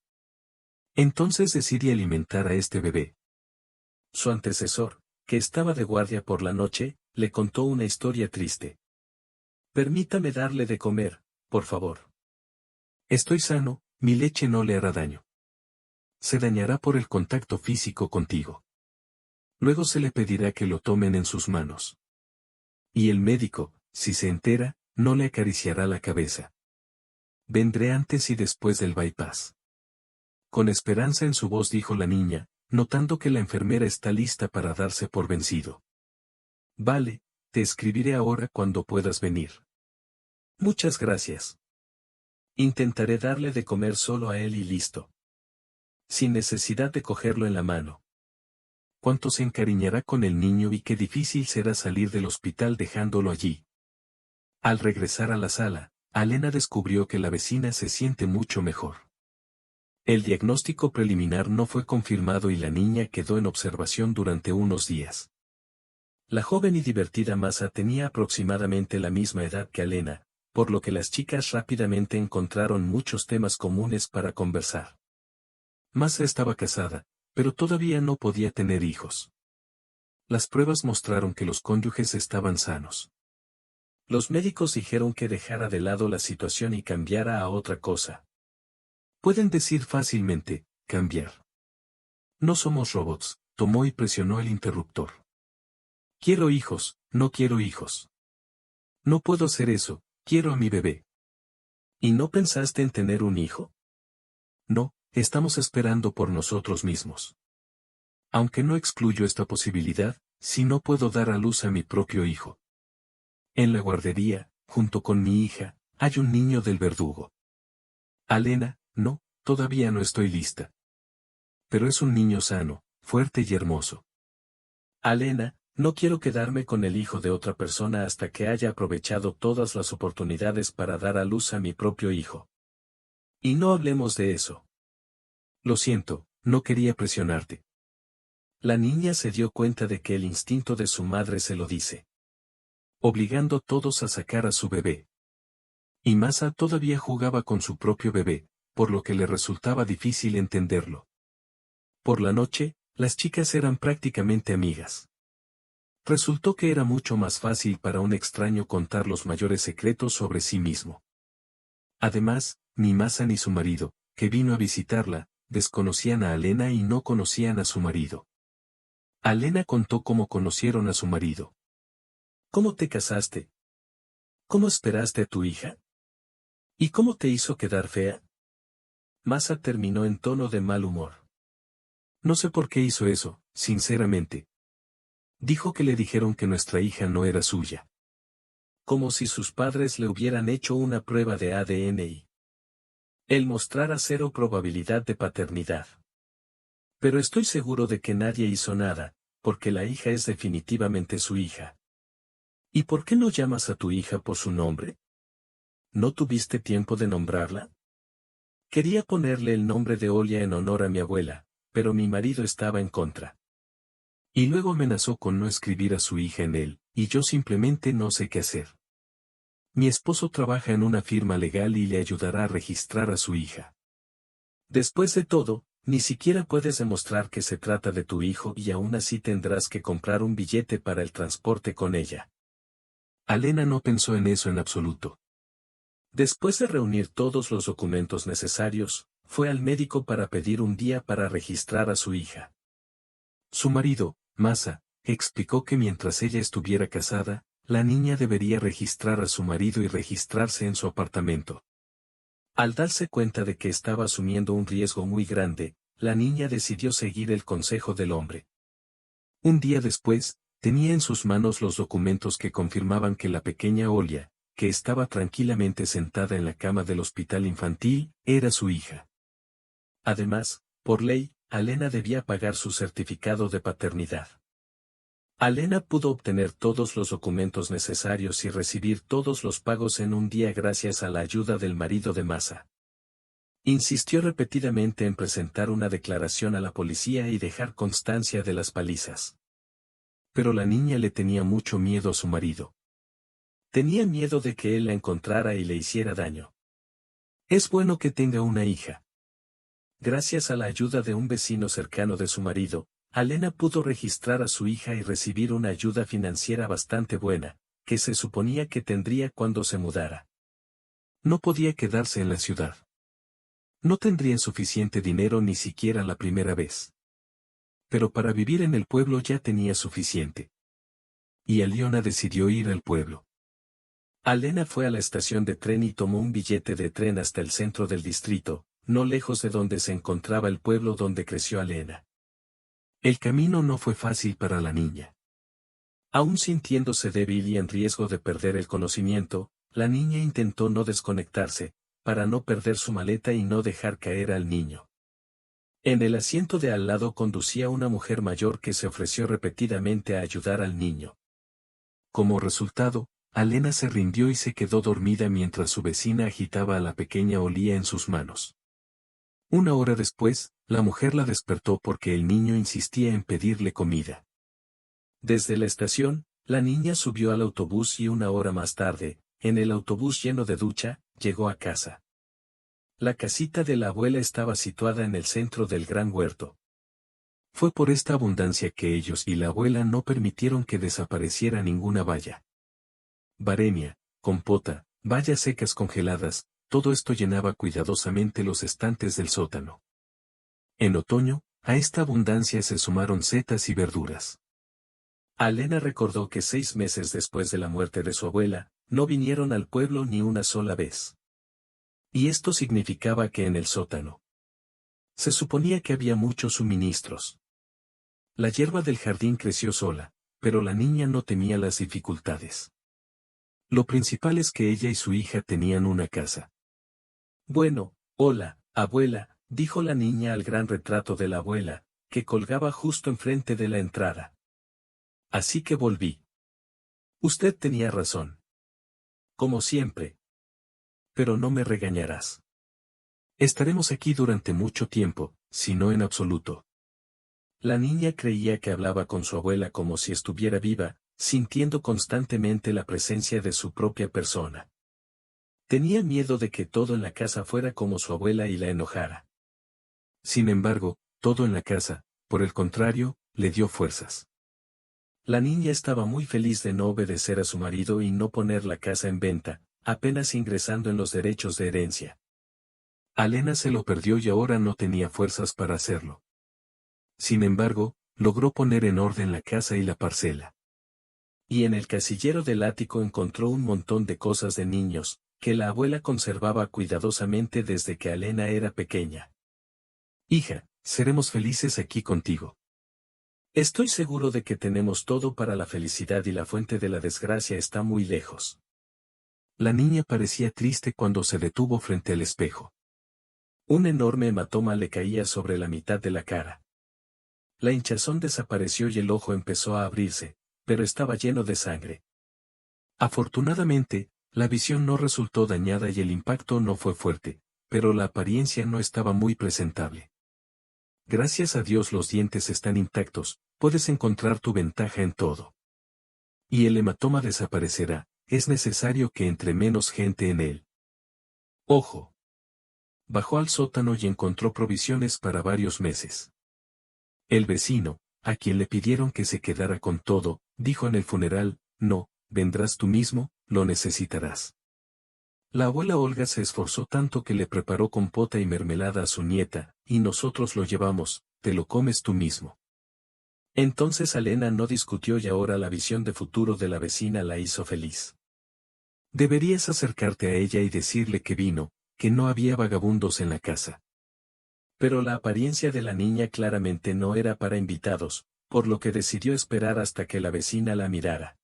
Entonces decidí alimentar a este bebé. Su antecesor, que estaba de guardia por la noche, le contó una historia triste. Permítame darle de comer, por favor. Estoy sano, mi leche no le hará daño. Se dañará por el contacto físico contigo. Luego se le pedirá que lo tomen en sus manos. Y el médico, si se entera, no le acariciará la cabeza. Vendré antes y después del bypass. Con esperanza en su voz dijo la niña, notando que la enfermera está lista para darse por vencido. Vale, te escribiré ahora cuando puedas venir. Muchas gracias. Intentaré darle de comer solo a él y listo. Sin necesidad de cogerlo en la mano. Cuánto se encariñará con el niño y qué difícil será salir del hospital dejándolo allí. Al regresar a la sala, Elena descubrió que la vecina se siente mucho mejor. El diagnóstico preliminar no fue confirmado y la niña quedó en observación durante unos días. La joven y divertida Masa tenía aproximadamente la misma edad que Elena, por lo que las chicas rápidamente encontraron muchos temas comunes para conversar. Masa estaba casada, pero todavía no podía tener hijos. Las pruebas mostraron que los cónyuges estaban sanos. Los médicos dijeron que dejara de lado la situación y cambiara a otra cosa. Pueden decir fácilmente, cambiar. No somos robots, tomó y presionó el interruptor. Quiero hijos, no quiero hijos. No puedo hacer eso, quiero a mi bebé. ¿Y no pensaste en tener un hijo? No, estamos esperando por nosotros mismos. Aunque no excluyo esta posibilidad, si no puedo dar a luz a mi propio hijo. En la guardería, junto con mi hija, hay un niño del verdugo. Elena, no, todavía no estoy lista. Pero es un niño sano, fuerte y hermoso. Elena, no quiero quedarme con el hijo de otra persona hasta que haya aprovechado todas las oportunidades para dar a luz a mi propio hijo. Y no hablemos de eso. Lo siento, no quería presionarte. La niña se dio cuenta de que el instinto de su madre se lo dice. Obligando a todos a sacar a su bebé. Y Masa todavía jugaba con su propio bebé, por lo que le resultaba difícil entenderlo. Por la noche, las chicas eran prácticamente amigas. Resultó que era mucho más fácil para un extraño contar los mayores secretos sobre sí mismo. Además, ni Masa ni su marido, que vino a visitarla, desconocían a Elena y no conocían a su marido. Elena contó cómo conocieron a su marido. ¿Cómo te casaste? ¿Cómo esperaste a tu hija? ¿Y cómo te hizo quedar fea? Masa terminó en tono de mal humor. No sé por qué hizo eso, sinceramente. Dijo que le dijeron que nuestra hija no era suya. Como si sus padres le hubieran hecho una prueba de ADN y él mostrara cero probabilidad de paternidad. Pero estoy seguro de que nadie hizo nada, porque la hija es definitivamente su hija. ¿Y por qué no llamas a tu hija por su nombre? ¿No tuviste tiempo de nombrarla? Quería ponerle el nombre de Olia en honor a mi abuela, pero mi marido estaba en contra. Y luego amenazó con no escribir a su hija en él, y yo simplemente no sé qué hacer. Mi esposo trabaja en una firma legal y le ayudará a registrar a su hija. Después de todo, ni siquiera puedes demostrar que se trata de tu hijo y aún así tendrás que comprar un billete para el transporte con ella. Elena no pensó en eso en absoluto. Después de reunir todos los documentos necesarios, fue al médico para pedir un día para registrar a su hija. Su marido, Masa, explicó que mientras ella estuviera casada, la niña debería registrar a su marido y registrarse en su apartamento. Al darse cuenta de que estaba asumiendo un riesgo muy grande, la niña decidió seguir el consejo del hombre. Un día después, tenía en sus manos los documentos que confirmaban que la pequeña Olia, que estaba tranquilamente sentada en la cama del hospital infantil, era su hija. Además, por ley, Alena debía pagar su certificado de paternidad. Alena pudo obtener todos los documentos necesarios y recibir todos los pagos en un día gracias a la ayuda del marido de Masa. Insistió repetidamente en presentar una declaración a la policía y dejar constancia de las palizas. Pero la niña le tenía mucho miedo a su marido. Tenía miedo de que él la encontrara y le hiciera daño. Es bueno que tenga una hija. Gracias a la ayuda de un vecino cercano de su marido, Alena pudo registrar a su hija y recibir una ayuda financiera bastante buena, que se suponía que tendría cuando se mudara. No podía quedarse en la ciudad. No tendría suficiente dinero ni siquiera la primera vez. Pero para vivir en el pueblo ya tenía suficiente. Y Aliona decidió ir al pueblo. Alena fue a la estación de tren y tomó un billete de tren hasta el centro del distrito, no lejos de donde se encontraba el pueblo donde creció Alena. El camino no fue fácil para la niña. Aún sintiéndose débil y en riesgo de perder el conocimiento, la niña intentó no desconectarse, para no perder su maleta y no dejar caer al niño. En el asiento de al lado conducía una mujer mayor que se ofreció repetidamente a ayudar al niño. Como resultado, Alena se rindió y se quedó dormida mientras su vecina agitaba a la pequeña Olia en sus manos. Una hora después, la mujer la despertó porque el niño insistía en pedirle comida. Desde la estación, la niña subió al autobús y una hora más tarde, en el autobús lleno de ducha, llegó a casa. La casita de la abuela estaba situada en el centro del gran huerto. Fue por esta abundancia que ellos y la abuela no permitieron que desapareciera ninguna valla. Barenia, compota, bayas secas congeladas, todo esto llenaba cuidadosamente los estantes del sótano. En otoño, a esta abundancia se sumaron setas y verduras. Alena recordó que 6 meses después de la muerte de su abuela, no vinieron al pueblo ni una sola vez. Y esto significaba que en el sótano se suponía que había muchos suministros. La hierba del jardín creció sola, pero la niña no temía las dificultades. Lo principal es que ella y su hija tenían una casa. Bueno, hola, abuela, dijo la niña al gran retrato de la abuela, que colgaba justo enfrente de la entrada. Así que volví. Usted tenía razón. Como siempre. Pero no me regañarás. Estaremos aquí durante mucho tiempo, si no en absoluto. La niña creía que hablaba con su abuela como si estuviera viva, sintiendo constantemente la presencia de su propia persona. Tenía miedo de que todo en la casa fuera como su abuela y la enojara. Sin embargo, todo en la casa, por el contrario, le dio fuerzas. La niña estaba muy feliz de no obedecer a su marido y no poner la casa en venta, apenas ingresando en los derechos de herencia. Alena se lo perdió y ahora no tenía fuerzas para hacerlo. Sin embargo, logró poner en orden la casa y la parcela. Y en el casillero del ático encontró un montón de cosas de niños, que la abuela conservaba cuidadosamente desde que Alena era pequeña. Hija, seremos felices aquí contigo. Estoy seguro de que tenemos todo para la felicidad y la fuente de la desgracia está muy lejos. La niña parecía triste cuando se detuvo frente al espejo. Un enorme hematoma le caía sobre la mitad de la cara. La hinchazón desapareció y el ojo empezó a abrirse, pero estaba lleno de sangre. Afortunadamente, la visión no resultó dañada y el impacto no fue fuerte, pero la apariencia no estaba muy presentable. Gracias a Dios los dientes están intactos, puedes encontrar tu ventaja en todo. Y el hematoma desaparecerá, es necesario que entre menos gente en él. Ojo. Bajó al sótano y encontró provisiones para varios meses. El vecino, a quien le pidieron que se quedara con todo, dijo en el funeral, no, vendrás tú mismo, lo necesitarás. La abuela Olga se esforzó tanto que le preparó compota y mermelada a su nieta, y nosotros lo llevamos, te lo comes tú mismo. Entonces Alena no discutió y ahora la visión de futuro de la vecina la hizo feliz. Deberías acercarte a ella y decirle que vino, que no había vagabundos en la casa. Pero la apariencia de la niña claramente no era para invitados, por lo que decidió esperar hasta que la vecina la mirara.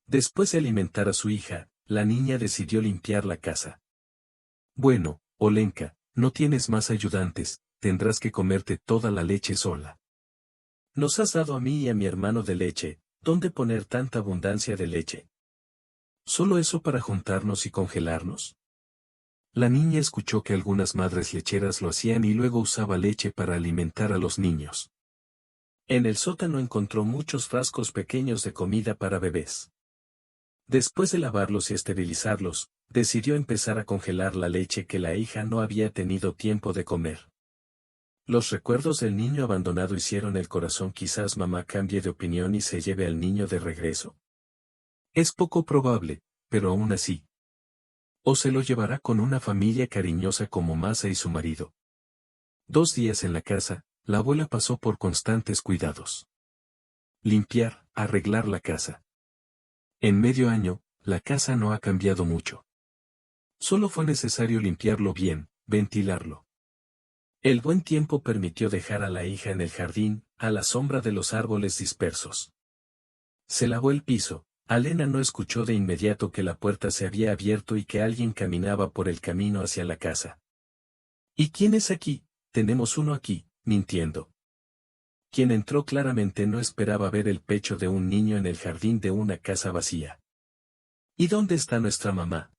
Después de alimentar a su hija, la niña decidió limpiar la casa. Bueno, Olenka, no tienes más ayudantes, tendrás que comerte toda la leche sola. Nos has dado a mí y a mi hermano de leche, ¿dónde poner tanta abundancia de leche? ¿Solo eso para juntarnos y congelarnos? La niña escuchó que algunas madres lecheras lo hacían y luego usaba leche para alimentar a los niños. En el sótano encontró muchos frascos pequeños de comida para bebés. Después de lavarlos y esterilizarlos, decidió empezar a congelar la leche que la hija no había tenido tiempo de comer. Los recuerdos del niño abandonado hicieron el corazón. Quizás mamá cambie de opinión y se lleve al niño de regreso. Es poco probable, pero aún así. O se lo llevará con una familia cariñosa como Masa y su marido. 2 días en la casa, la abuela pasó por constantes cuidados. Limpiar, arreglar la casa. En medio año, la casa no ha cambiado mucho. Solo fue necesario limpiarlo bien, ventilarlo. El buen tiempo permitió dejar a la hija en el jardín, a la sombra de los árboles dispersos. Se lavó el piso. Alena no escuchó de inmediato que la puerta se había abierto y que alguien caminaba por el camino hacia la casa. ¿Y quién es aquí? Tenemos uno aquí, mintiendo. Quien entró claramente no esperaba ver el pecho de un niño en el jardín de una casa vacía. ¿Y dónde está nuestra mamá?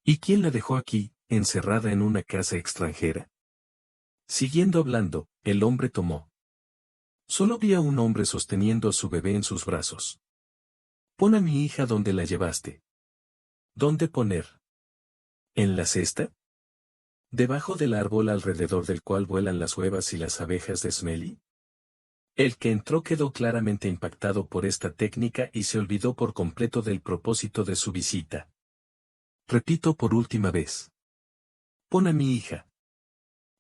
¿Y quién la dejó aquí, encerrada en una casa extranjera? Siguiendo hablando, el hombre tomó. Solo vi a un hombre sosteniendo a su bebé en sus brazos. Pon a mi hija donde la llevaste. ¿Dónde poner? ¿En la cesta? ¿Debajo del árbol alrededor del cual vuelan las huevas y las abejas de Smelly? El que entró quedó claramente impactado por esta técnica y se olvidó por completo del propósito de su visita. Repito por última vez. Pon a mi hija.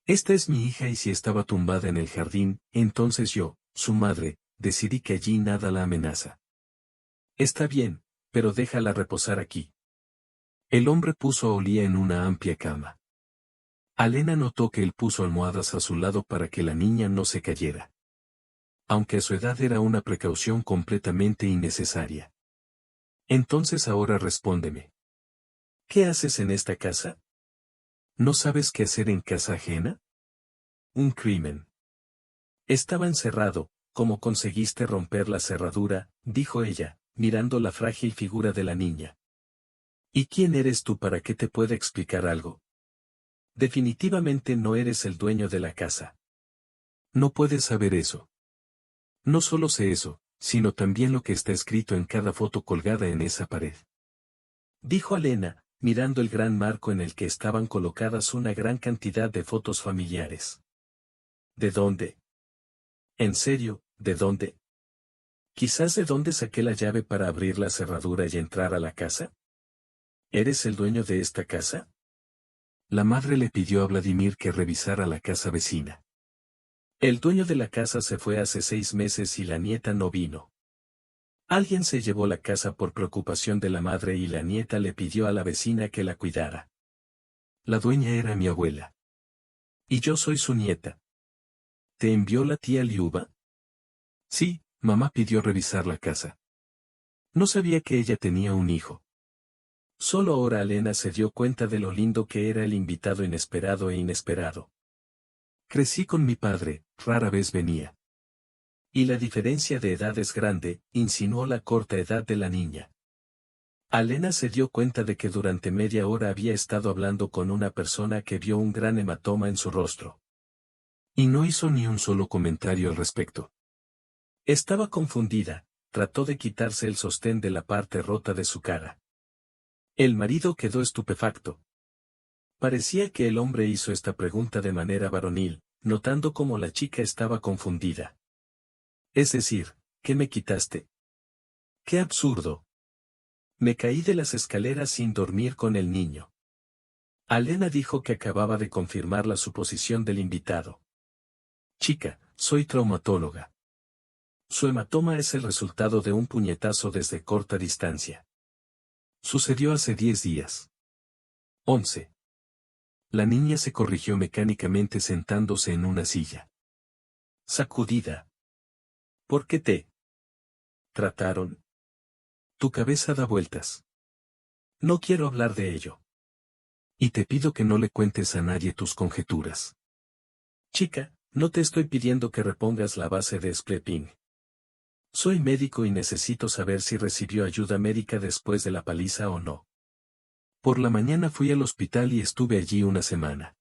Esta es mi hija y si estaba tumbada en el jardín, entonces yo, su madre, decidí que allí nada la amenaza. Está bien, pero déjala reposar aquí. El hombre puso a Olía en una amplia cama. Alena notó que él puso almohadas a su lado para que la niña no se cayera. Aunque a su edad era una precaución completamente innecesaria. Entonces ahora respóndeme. ¿Qué haces en esta casa? ¿No sabes qué hacer en casa ajena? Un crimen. Estaba encerrado. ¿Cómo conseguiste romper la cerradura?, dijo ella, mirando la frágil figura de la niña. ¿Y quién eres tú para que te pueda explicar algo? Definitivamente no eres el dueño de la casa. No puedes saber eso. No solo sé eso, sino también lo que está escrito en cada foto colgada en esa pared. Dijo Alena, mirando el gran marco en el que estaban colocadas una gran cantidad de fotos familiares. ¿De dónde? ¿En serio, de dónde? ¿Quizás de dónde saqué la llave para abrir la cerradura y entrar a la casa? ¿Eres el dueño de esta casa? La madre le pidió a Vladimir que revisara la casa vecina. El dueño de la casa se fue hace 6 meses y la nieta no vino. Alguien se llevó la casa por preocupación de la madre y la nieta le pidió a la vecina que la cuidara. La dueña era mi abuela. Y yo soy su nieta. ¿Te envió la tía Liuba? Sí, mamá pidió revisar la casa. No sabía que ella tenía un hijo. Solo ahora Alena se dio cuenta de lo lindo que era el invitado inesperado e inesperado. Crecí con mi padre, rara vez venía. Y la diferencia de edad es grande, insinuó la corta edad de la niña. Alena se dio cuenta de que durante media hora había estado hablando con una persona que vio un gran hematoma en su rostro. Y no hizo ni un solo comentario al respecto. Estaba confundida, trató de quitarse el sostén de la parte rota de su cara. El marido quedó estupefacto. Parecía que el hombre hizo esta pregunta de manera varonil, notando cómo la chica estaba confundida. Es decir, ¿qué me quitaste? ¡Qué absurdo! Me caí de las escaleras sin dormir con el niño. Alena dijo que acababa de confirmar la suposición del invitado. Chica, soy traumatóloga. Su hematoma es el resultado de un puñetazo desde corta distancia. Sucedió hace 10 días. 11. La niña se corrigió mecánicamente sentándose en una silla. Sacudida. ¿Por qué te trataron? Tu cabeza da vueltas. No quiero hablar de ello. Y te pido que no le cuentes a nadie tus conjeturas. Chica, no te estoy pidiendo que repongas la base de Spleping. Soy médico y necesito saber si recibió ayuda médica después de la paliza o no. Por la mañana fui al hospital y estuve allí una semana.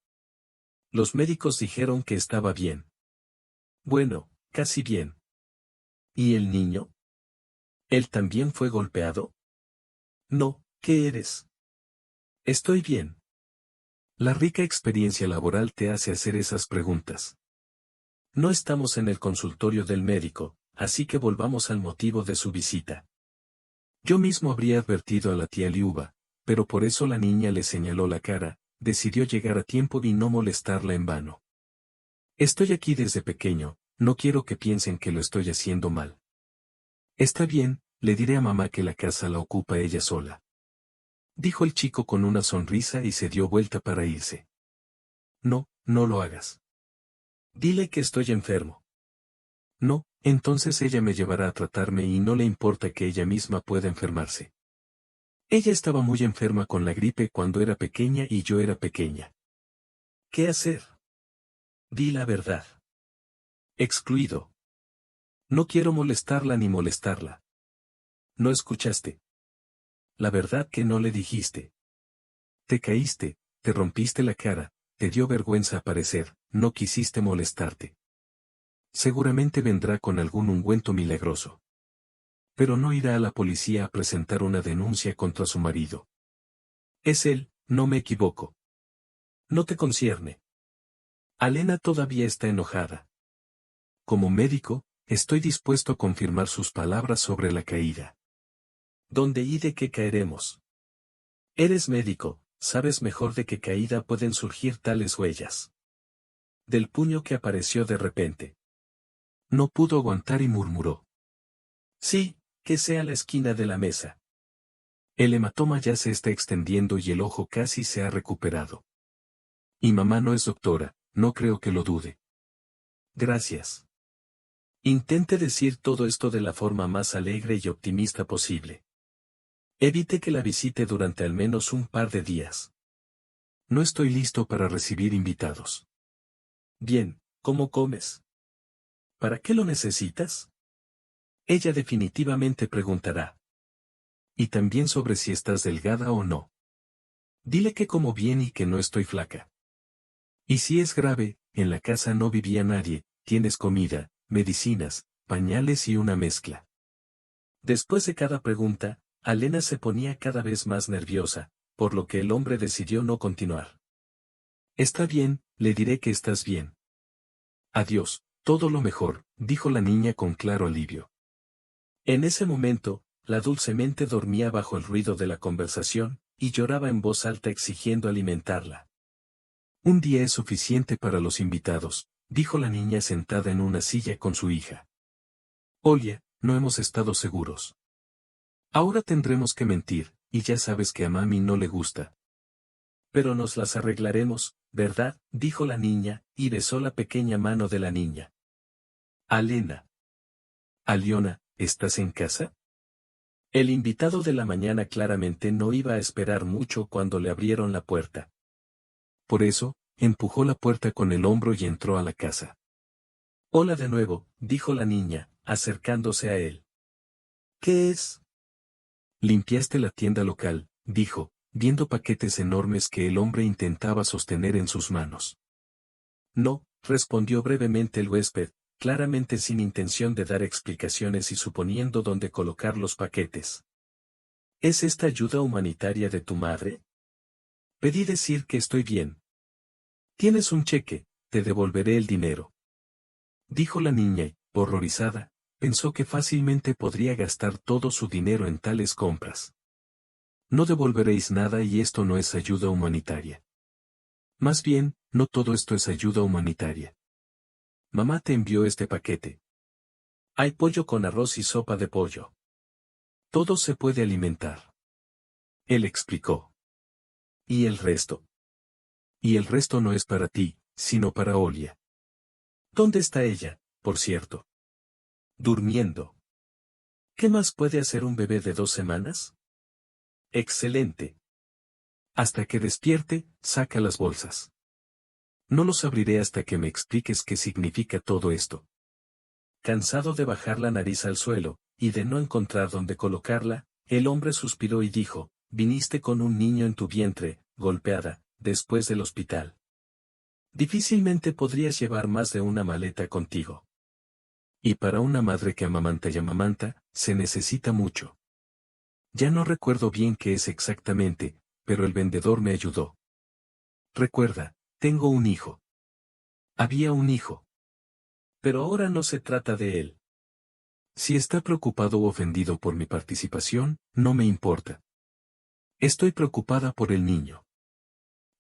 Los médicos dijeron que estaba bien. Bueno, casi bien. ¿Y el niño? ¿Él también fue golpeado? No, ¿qué eres? Estoy bien. La rica experiencia laboral te hace hacer esas preguntas. No estamos en el consultorio del médico, así que volvamos al motivo de su visita. Yo mismo habría advertido a la tía Liuba, pero por eso la niña le señaló la cara, decidió llegar a tiempo y no molestarla en vano. Estoy aquí desde pequeño, no quiero que piensen que lo estoy haciendo mal. Está bien, le diré a mamá que la casa la ocupa ella sola. Dijo el chico con una sonrisa y se dio vuelta para irse. No, no lo hagas. Dile que estoy enfermo. No, entonces ella me llevará a tratarme y no le importa que ella misma pueda enfermarse. Ella estaba muy enferma con la gripe cuando era pequeña y yo era pequeña. ¿Qué hacer? Di la verdad. Excluido. No quiero molestarla ni molestarla. ¿No escuchaste? La verdad que no le dijiste. Te caíste, te rompiste la cara, te dio vergüenza aparecer, no quisiste molestarte. Seguramente vendrá con algún ungüento milagroso. Pero no irá a la policía a presentar una denuncia contra su marido. Es él, no me equivoco. No te concierne. Alena todavía está enojada. Como médico, estoy dispuesto a confirmar sus palabras sobre la caída. ¿Dónde y de qué caeremos? Eres médico, sabes mejor de qué caída pueden surgir tales huellas. Del puño que apareció de repente. No pudo aguantar y murmuró. Sí, que sea la esquina de la mesa. El hematoma ya se está extendiendo y el ojo casi se ha recuperado. Y mamá no es doctora, no creo que lo dude. Gracias. Intente decir todo esto de la forma más alegre y optimista posible. Evite que la visite durante al menos un par de días. No estoy listo para recibir invitados. Bien, ¿cómo comes? ¿Para qué lo necesitas? Ella definitivamente preguntará. Y también sobre si estás delgada o no. Dile que como bien y que no estoy flaca. Y si es grave, en la casa no vivía nadie, tienes comida, medicinas, pañales y una mezcla. Después de cada pregunta, Alena se ponía cada vez más nerviosa, por lo que el hombre decidió no continuar. Está bien, le diré que estás bien. Adiós, todo lo mejor, dijo la niña con claro alivio. En ese momento, la dulcemente dormía bajo el ruido de la conversación, y lloraba en voz alta exigiendo alimentarla. Un día es suficiente para los invitados, dijo la niña sentada en una silla con su hija. Oye, no hemos estado seguros. Ahora tendremos que mentir, y ya sabes que a mami no le gusta. Pero nos las arreglaremos, ¿verdad? Dijo la niña, y besó la pequeña mano de la niña. Alena. Aliona, ¿estás en casa? El invitado de la mañana claramente no iba a esperar mucho cuando le abrieron la puerta. Por eso, empujó la puerta con el hombro y entró a la casa. Hola de nuevo, dijo la niña, acercándose a él. ¿Qué es? Limpiaste la tienda local, dijo, viendo paquetes enormes que el hombre intentaba sostener en sus manos. No, respondió brevemente el huésped, claramente sin intención de dar explicaciones y suponiendo dónde colocar los paquetes. ¿Es esta ayuda humanitaria de tu madre? Pedí decir que estoy bien. Tienes un cheque, te devolveré el dinero. Dijo la niña y, horrorizada, pensó que fácilmente podría gastar todo su dinero en tales compras. No devolveréis nada y esto no es ayuda humanitaria. Más bien, no todo esto es ayuda humanitaria. Mamá te envió este paquete. Hay pollo con arroz y sopa de pollo. Todo se puede alimentar. Él explicó. ¿Y el resto? Y el resto no es para ti, sino para Olia. ¿Dónde está ella, por cierto? Durmiendo. ¿Qué más puede hacer un bebé de 2 semanas? Excelente. Hasta que despierte, saca las bolsas. No los abriré hasta que me expliques qué significa todo esto. Cansado de bajar la nariz al suelo, y de no encontrar dónde colocarla, el hombre suspiró y dijo, viniste con un niño en tu vientre, golpeada, después del hospital. Difícilmente podrías llevar más de una maleta contigo. Y para una madre que amamanta y amamanta, se necesita mucho. Ya no recuerdo bien qué es exactamente, pero el vendedor me ayudó. Recuerda, tengo un hijo. Había un hijo. Pero ahora no se trata de él. Si está preocupado o ofendido por mi participación, no me importa. Estoy preocupada por el niño.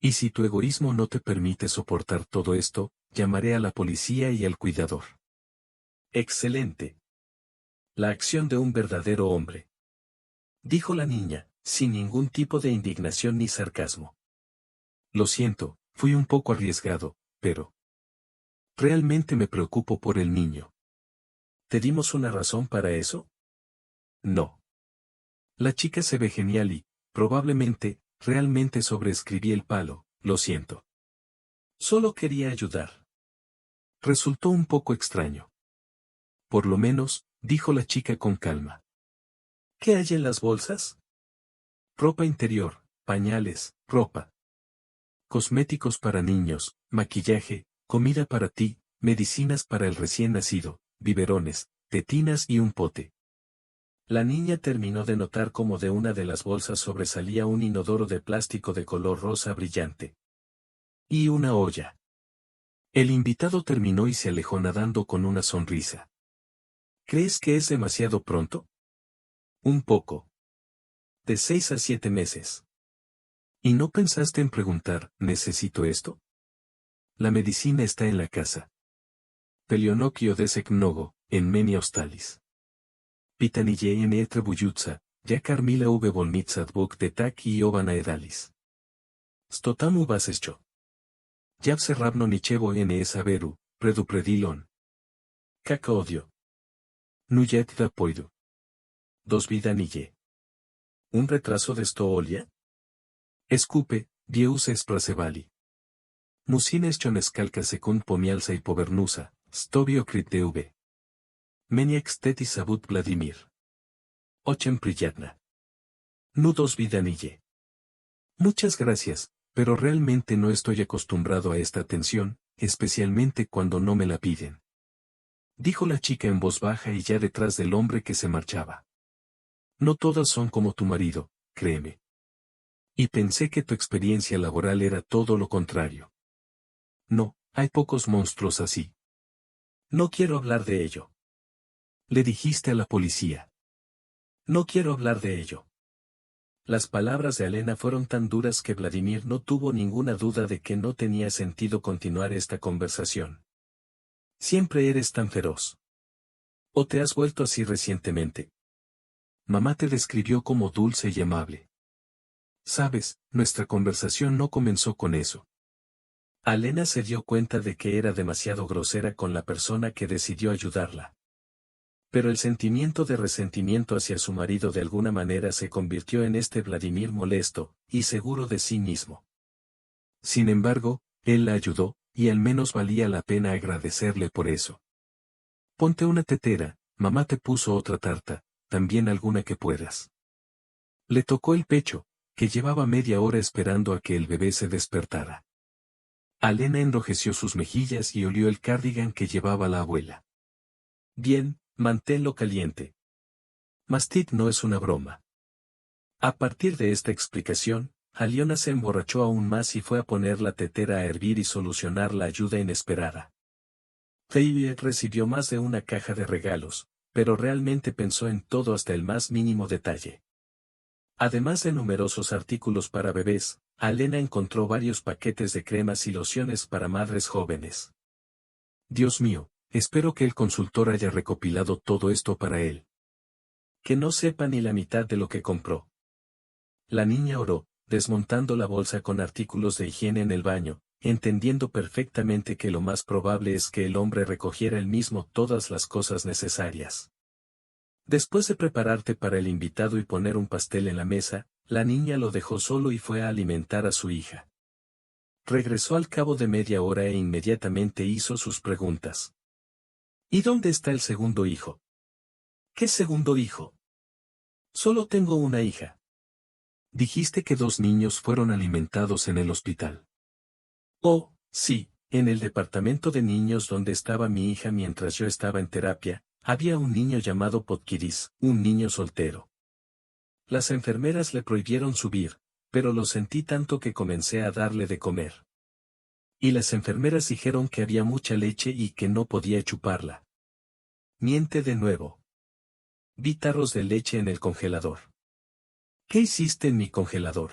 Y si tu egoísmo no te permite soportar todo esto, llamaré a la policía y al cuidador. Excelente. La acción de un verdadero hombre. Dijo la niña, sin ningún tipo de indignación ni sarcasmo. Lo siento, fui un poco arriesgado, pero... realmente me preocupo por el niño. ¿Te dimos una razón para eso? No. La chica se ve genial y, probablemente, realmente sobreescribí el palo, lo siento. Solo quería ayudar. Resultó un poco extraño. Por lo menos, dijo la chica con calma. ¿Qué hay en las bolsas? Ropa interior, pañales, ropa. Cosméticos para niños, maquillaje, comida para ti, medicinas para el recién nacido, biberones, tetinas y un pote. La niña terminó de notar cómo de una de las bolsas sobresalía un inodoro de plástico de color rosa brillante. Y una olla. El invitado terminó y se alejó nadando con una sonrisa. ¿Crees que es demasiado pronto? Un poco. De 6 a 7 meses. ¿Y no pensaste en preguntar, ¿necesito esto? La medicina está en la casa. Pelionokio desek mnogo, en meni austalis. Pitanille en etre bujutsa, ya Carmila v volnitsat bok de tak y ovana edalis. Stotamu basescho. Yapse rabno nichevo en esaberu, predupredilon. Kaka odio. Nuyet da poidu. Dos vidanille. ¿Un retraso de Stoolia? Escupe, Dieus esprasevali. Musines chonescalca secund pomialsa y povernusa, stovio criteuve. Meniax tetis abut Vladimir. Ochem priyatna. Nudos vidanille. Muchas gracias, pero realmente no estoy acostumbrado a esta atención, especialmente cuando no me la piden. Dijo la chica en voz baja y ya detrás del hombre que se marchaba. No todas son como tu marido, créeme. Y pensé que tu experiencia laboral era todo lo contrario. No, hay pocos monstruos así. No quiero hablar de ello. Le dijiste a la policía. No quiero hablar de ello. Las palabras de Alena fueron tan duras que Vladimir no tuvo ninguna duda de que no tenía sentido continuar esta conversación. Siempre eres tan feroz. ¿O te has vuelto así recientemente? Mamá te describió como dulce y amable. Sabes, nuestra conversación no comenzó con eso. Alena se dio cuenta de que era demasiado grosera con la persona que decidió ayudarla. Pero el sentimiento de resentimiento hacia su marido de alguna manera se convirtió en este Vladimir molesto, y seguro de sí mismo. Sin embargo, él la ayudó, y al menos valía la pena agradecerle por eso. Ponte una tetera, mamá te puso otra tarta, también alguna que puedas. Le tocó el pecho, que llevaba media hora esperando a que el bebé se despertara. Alena enrojeció sus mejillas y olió el cardigan que llevaba la abuela. Bien, manténlo caliente. Mastit no es una broma. A partir de esta explicación, Aliona se emborrachó aún más y fue a poner la tetera a hervir y solucionar la ayuda inesperada. Feywiek recibió más de una caja de regalos, pero realmente pensó en todo hasta el más mínimo detalle. Además de numerosos artículos para bebés, Alena encontró varios paquetes de cremas y lociones para madres jóvenes. Dios mío, espero que el consultor haya recopilado todo esto para él. Que no sepa ni la mitad de lo que compró. La niña oró, desmontando la bolsa con artículos de higiene en el baño, entendiendo perfectamente que lo más probable es que el hombre recogiera él mismo todas las cosas necesarias. Después de prepararte para el invitado y poner un pastel en la mesa, la niña lo dejó solo y fue a alimentar a su hija. Regresó al cabo de media hora e inmediatamente hizo sus preguntas. ¿Y dónde está el segundo hijo? ¿Qué segundo hijo? Solo tengo una hija. Dijiste que 2 niños fueron alimentados en el hospital. Oh, sí, en el departamento de niños donde estaba mi hija mientras yo estaba en terapia, había un niño llamado Podkiris, un niño soltero. Las enfermeras le prohibieron subir, pero lo sentí tanto que comencé a darle de comer. Y las enfermeras dijeron que había mucha leche y que no podía chuparla. Miente de nuevo. Vi tarros de leche en el congelador. ¿Qué hiciste en mi congelador?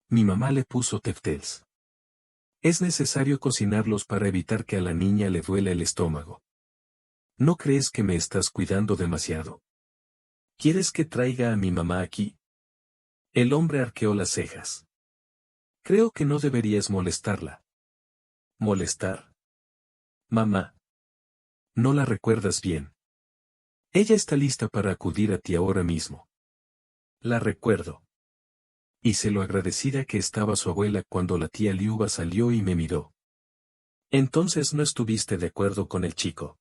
Mi mamá le puso tefteles. Es necesario cocinarlos para evitar que a la niña le duela el estómago. ¿No crees que me estás cuidando demasiado? ¿Quieres que traiga a mi mamá aquí? El hombre arqueó las cejas. Creo que no deberías molestarla. ¿Molestar? Mamá. No la recuerdas bien. Ella está lista para acudir a ti ahora mismo. La recuerdo. Y sé lo agradecida que estaba su abuela cuando la tía Liuba salió y me miró. Entonces no estuviste de acuerdo con el chico.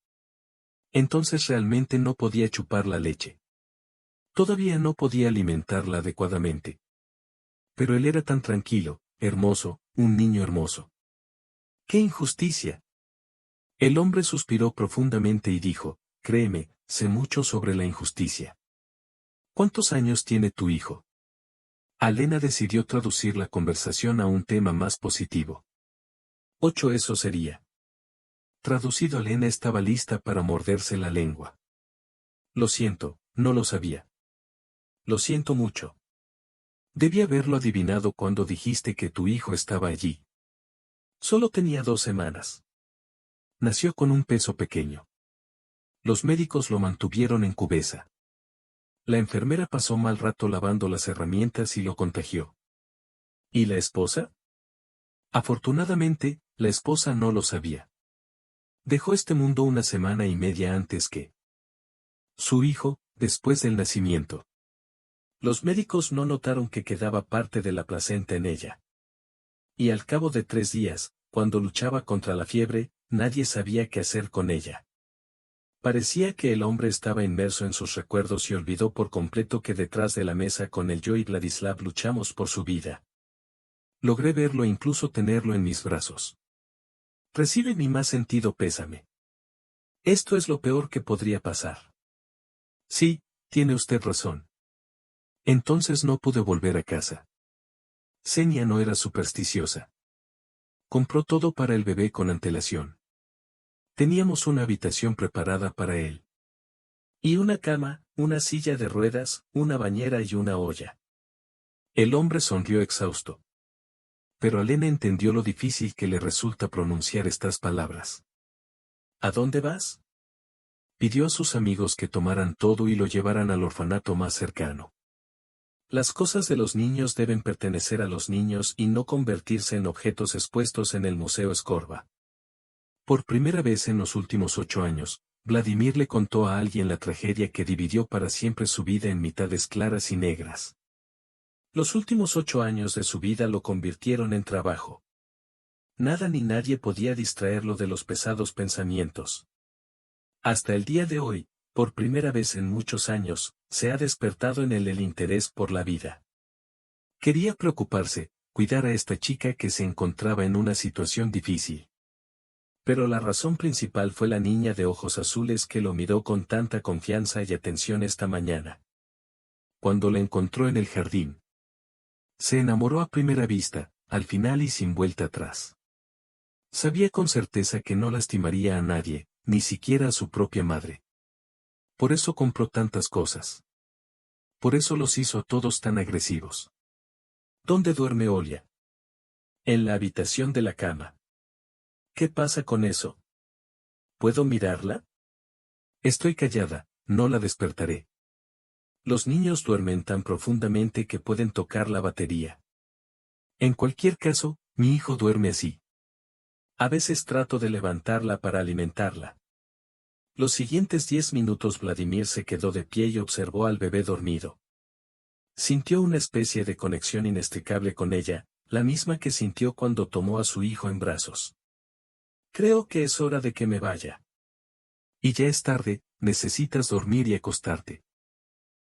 Entonces realmente no podía chupar la leche. Todavía no podía alimentarla adecuadamente. Pero él era tan tranquilo, hermoso, un niño hermoso. ¡Qué injusticia! El hombre suspiró profundamente y dijo, créeme, sé mucho sobre la injusticia. ¿Cuántos años tiene tu hijo? Alena decidió traducir la conversación a un tema más positivo. 8 eso sería. Traducido, Alena estaba lista para morderse la lengua. Lo siento, no lo sabía. Lo siento mucho. Debí haberlo adivinado cuando dijiste que tu hijo estaba allí. Solo tenía 2 semanas. Nació con un peso pequeño. Los médicos lo mantuvieron en cubeza. La enfermera pasó mal rato lavando las herramientas y lo contagió. ¿Y la esposa? Afortunadamente, la esposa no lo sabía. Dejó este mundo 1 semana y media antes que su hijo, después del nacimiento. Los médicos no notaron que quedaba parte de la placenta en ella. Y al cabo de 3 días, cuando luchaba contra la fiebre, nadie sabía qué hacer con ella. Parecía que el hombre estaba inmerso en sus recuerdos y olvidó por completo que detrás de la mesa con él yo y Vladislav luchamos por su vida. Logré verlo e incluso tenerlo en mis brazos. Recibe mi más sentido pésame. Esto es lo peor que podría pasar. Sí, tiene usted razón. Entonces no pude volver a casa. Xenia no era supersticiosa. Compró todo para el bebé con antelación. Teníamos una habitación preparada para él. Y una cama, una silla de ruedas, una bañera y una olla. El hombre sonrió exhausto. Pero Alena entendió lo difícil que le resulta pronunciar estas palabras. ¿A dónde vas? Pidió a sus amigos que tomaran todo y lo llevaran al orfanato más cercano. Las cosas de los niños deben pertenecer a los niños y no convertirse en objetos expuestos en el Museo Escorba. Por primera vez en los últimos 8 años, Vladimir le contó a alguien la tragedia que dividió para siempre su vida en mitades claras y negras. Los últimos 8 años de su vida lo convirtieron en trabajo. Nada ni nadie podía distraerlo de los pesados pensamientos. Hasta el día de hoy, por primera vez en muchos años, se ha despertado en él el interés por la vida. Quería preocuparse, cuidar a esta chica que se encontraba en una situación difícil. Pero la razón principal fue la niña de ojos azules que lo miró con tanta confianza y atención esta mañana. Cuando la encontró en el jardín, se enamoró a primera vista, al final y sin vuelta atrás. Sabía con certeza que no lastimaría a nadie, ni siquiera a su propia madre. Por eso compró tantas cosas. Por eso los hizo a todos tan agresivos. ¿Dónde duerme Olia? En la habitación de la cama. ¿Qué pasa con eso? ¿Puedo mirarla? Estoy callada, no la despertaré. Los niños duermen tan profundamente que pueden tocar la batería. En cualquier caso, mi hijo duerme así. A veces trato de levantarla para alimentarla. Los siguientes 10 minutos Vladimir se quedó de pie y observó al bebé dormido. Sintió una especie de conexión inextricable con ella, la misma que sintió cuando tomó a su hijo en brazos. Creo que es hora de que me vaya. Y ya es tarde, necesitas dormir y acostarte.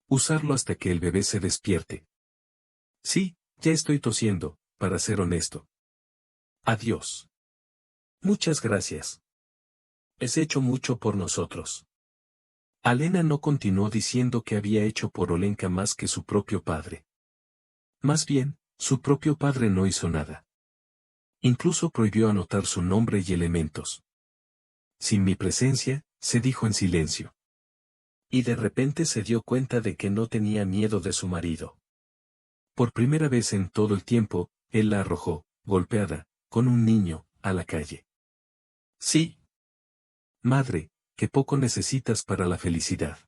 Usarlo hasta que el bebé se despierte. Sí, ya estoy tosiendo, para ser honesto. Adiós. Muchas gracias. Has hecho mucho por nosotros. Alena no continuó diciendo que había hecho por Olenka más que su propio padre. Más bien, su propio padre no hizo nada. Incluso prohibió anotar su nombre y elementos. Sin mi presencia, se dijo en silencio. Y de repente se dio cuenta de que no tenía miedo de su marido. Por primera vez en todo el tiempo, él la arrojó, golpeada, con un niño, a la calle. Sí. Madre, que poco necesitas para la felicidad.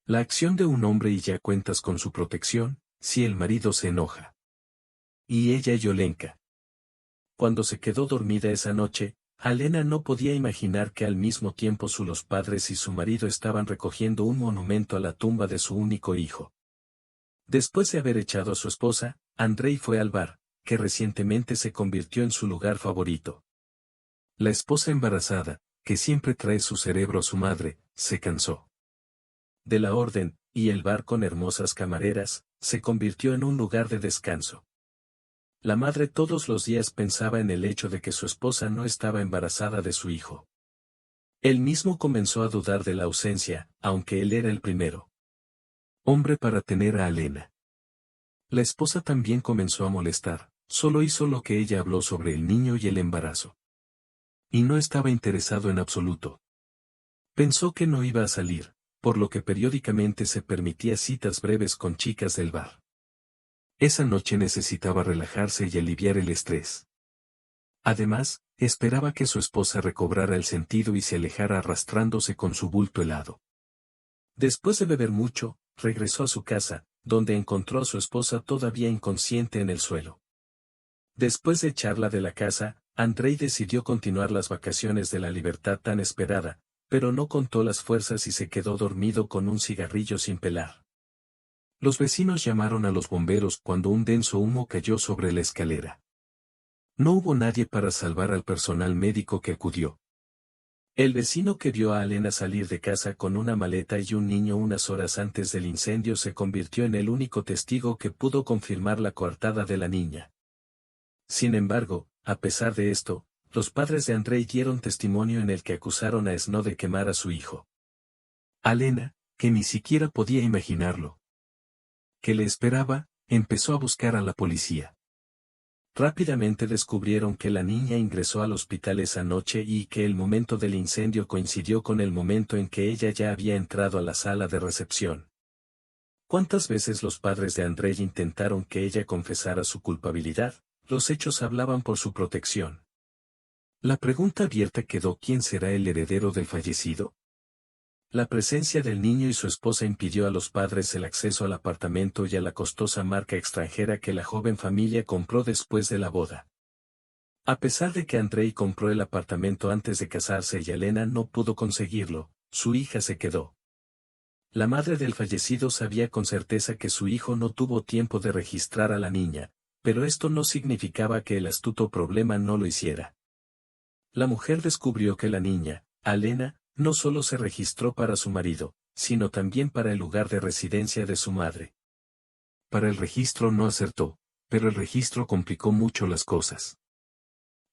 La acción de un hombre y ya cuentas con su protección, si el marido se enoja. Y ella y Olenka. Cuando se quedó dormida esa noche, Alena no podía imaginar que al mismo tiempo los padres y su marido estaban recogiendo un monumento a la tumba de su único hijo. Después de haber echado a su esposa, Andrei fue al bar, que recientemente se convirtió en su lugar favorito. La esposa embarazada, que siempre trae su cerebro a su madre, se cansó de la orden, y el bar con hermosas camareras, se convirtió en un lugar de descanso. La madre todos los días pensaba en el hecho de que su esposa no estaba embarazada de su hijo. Él mismo comenzó a dudar de la ausencia, aunque él era el primero hombre para tener a Alena. La esposa también comenzó a molestar, solo hizo lo que ella habló sobre el niño y el embarazo. Y no estaba interesado en absoluto. Pensó que no iba a salir, por lo que periódicamente se permitía citas breves con chicas del bar. Esa noche necesitaba relajarse y aliviar el estrés. Además, esperaba que su esposa recobrara el sentido y se alejara arrastrándose con su bulto helado. Después de beber mucho, regresó a su casa, donde encontró a su esposa todavía inconsciente en el suelo. Después de echarla de la casa, Andrei decidió continuar las vacaciones de la libertad tan esperada, pero no contó las fuerzas y se quedó dormido con un cigarrillo sin pelar. Los vecinos llamaron a los bomberos cuando un denso humo cayó sobre la escalera. No hubo nadie para salvar al personal médico que acudió. El vecino que vio a Alena salir de casa con una maleta y un niño unas horas antes del incendio se convirtió en el único testigo que pudo confirmar la coartada de la niña. Sin embargo, a pesar de esto, los padres de Andrei dieron testimonio en el que acusaron a Snow de quemar a su hijo. Alena, que ni siquiera podía imaginarlo que le esperaba, empezó a buscar a la policía. Rápidamente descubrieron que la niña ingresó al hospital esa noche y que el momento del incendio coincidió con el momento en que ella ya había entrado a la sala de recepción. ¿Cuántas veces los padres de Andrei intentaron que ella confesara su culpabilidad? Los hechos hablaban por su protección. La pregunta abierta quedó: ¿quién será el heredero del fallecido? La presencia del niño y su esposa impidió a los padres el acceso al apartamento y a la costosa marca extranjera que la joven familia compró después de la boda. A pesar de que Andrei compró el apartamento antes de casarse y Alena no pudo conseguirlo, su hija se quedó. La madre del fallecido sabía con certeza que su hijo no tuvo tiempo de registrar a la niña, pero esto no significaba que el astuto problema no lo hiciera. La mujer descubrió que la niña, Alena, no solo se registró para su marido, sino también para el lugar de residencia de su madre. Para el registro no acertó, pero el registro complicó mucho las cosas.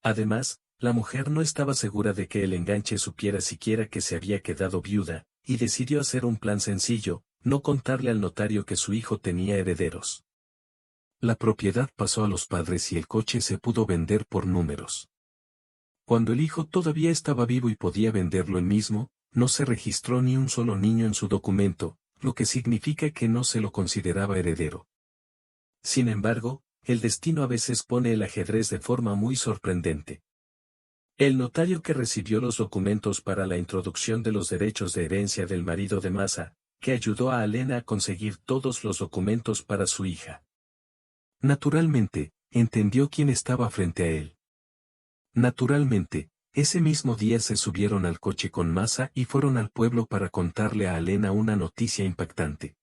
Además, la mujer no estaba segura de que el enganche supiera siquiera que se había quedado viuda, y decidió hacer un plan sencillo: no contarle al notario que su hijo tenía herederos. La propiedad pasó a los padres y el coche se pudo vender por números. Cuando el hijo todavía estaba vivo y podía venderlo él mismo, no se registró ni un solo niño en su documento, lo que significa que no se lo consideraba heredero. Sin embargo, el destino a veces pone el ajedrez de forma muy sorprendente. El notario que recibió los documentos para la introducción de los derechos de herencia del marido de Masa, que ayudó a Alena a conseguir todos los documentos para su hija. Naturalmente, entendió quién estaba frente a él. Naturalmente, ese mismo día se subieron al coche con Masa y fueron al pueblo para contarle a Alena una noticia impactante.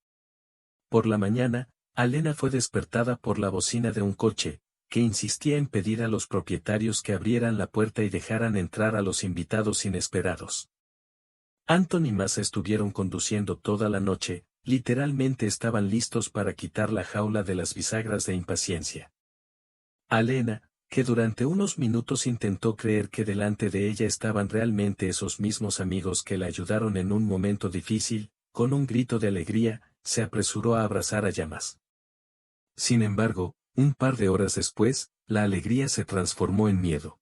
Por la mañana, Alena fue despertada por la bocina de un coche, que insistía en pedir a los propietarios que abrieran la puerta y dejaran entrar a los invitados inesperados. Anton y Masa estuvieron conduciendo toda la noche, literalmente estaban listos para quitar la jaula de las bisagras de impaciencia. Alena, que durante unos minutos intentó creer que delante de ella estaban realmente esos mismos amigos que la ayudaron en un momento difícil, con un grito de alegría, se apresuró a abrazar a Llamas. Sin embargo, un par de horas después, la alegría se transformó en miedo.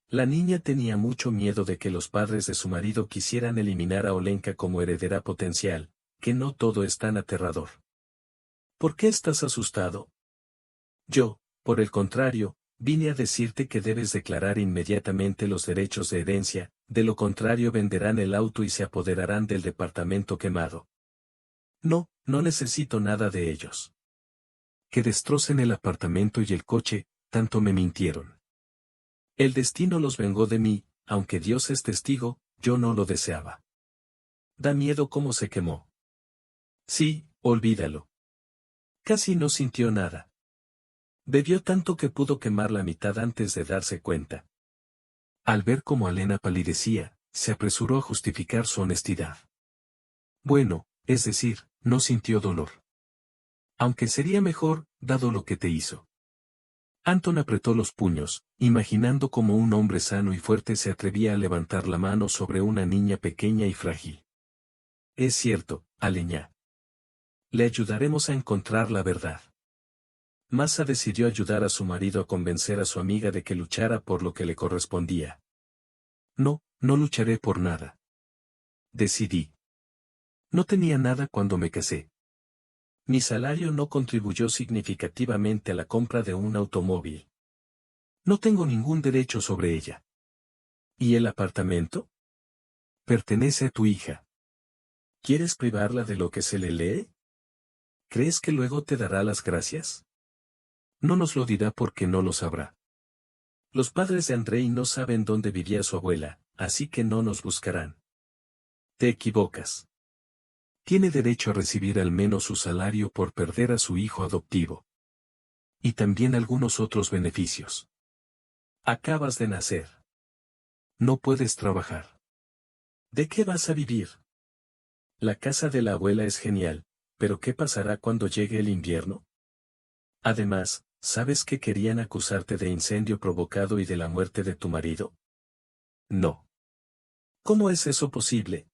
La niña tenía mucho miedo de que los padres de su marido quisieran eliminar a Olenka como heredera potencial, que no todo es tan aterrador. ¿Por qué estás asustado? Yo, por el contrario, vine a decirte que debes declarar inmediatamente los derechos de herencia, de lo contrario venderán el auto y se apoderarán del departamento quemado. No, no necesito nada de ellos. Que destrocen el apartamento y el coche, tanto me mintieron. El destino los vengó de mí, aunque Dios es testigo, yo no lo deseaba. Da miedo cómo se quemó. Sí, olvídalo. Casi no sintió nada. Bebió tanto que pudo quemar la mitad antes de darse cuenta. Al ver cómo Alena palidecía, se apresuró a justificar su honestidad. Bueno, es decir, no sintió dolor. Aunque sería mejor, dado lo que te hizo. Anton apretó los puños, imaginando cómo un hombre sano y fuerte se atrevía a levantar la mano sobre una niña pequeña y frágil. Es cierto, Alena. Le ayudaremos a encontrar la verdad. Masa decidió ayudar a su marido a convencer a su amiga de que luchara por lo que le correspondía. No, no lucharé por nada. Decidí. No tenía nada cuando me casé. Mi salario no contribuyó significativamente a la compra de un automóvil. No tengo ningún derecho sobre ella. ¿Y el apartamento? Pertenece a tu hija. ¿Quieres privarla de lo que se le lee? ¿Crees que luego te dará las gracias? No nos lo dirá porque no lo sabrá. Los padres de Andrei no saben dónde vivía su abuela, así que no nos buscarán. Te equivocas. Tiene derecho a recibir al menos su salario por perder a su hijo adoptivo. Y también algunos otros beneficios. Acabas de nacer. No puedes trabajar. ¿De qué vas a vivir? La casa de la abuela es genial, pero ¿qué pasará cuando llegue el invierno? Además, ¿sabes que querían acusarte de incendio provocado y de la muerte de tu marido? No. ¿Cómo es eso posible?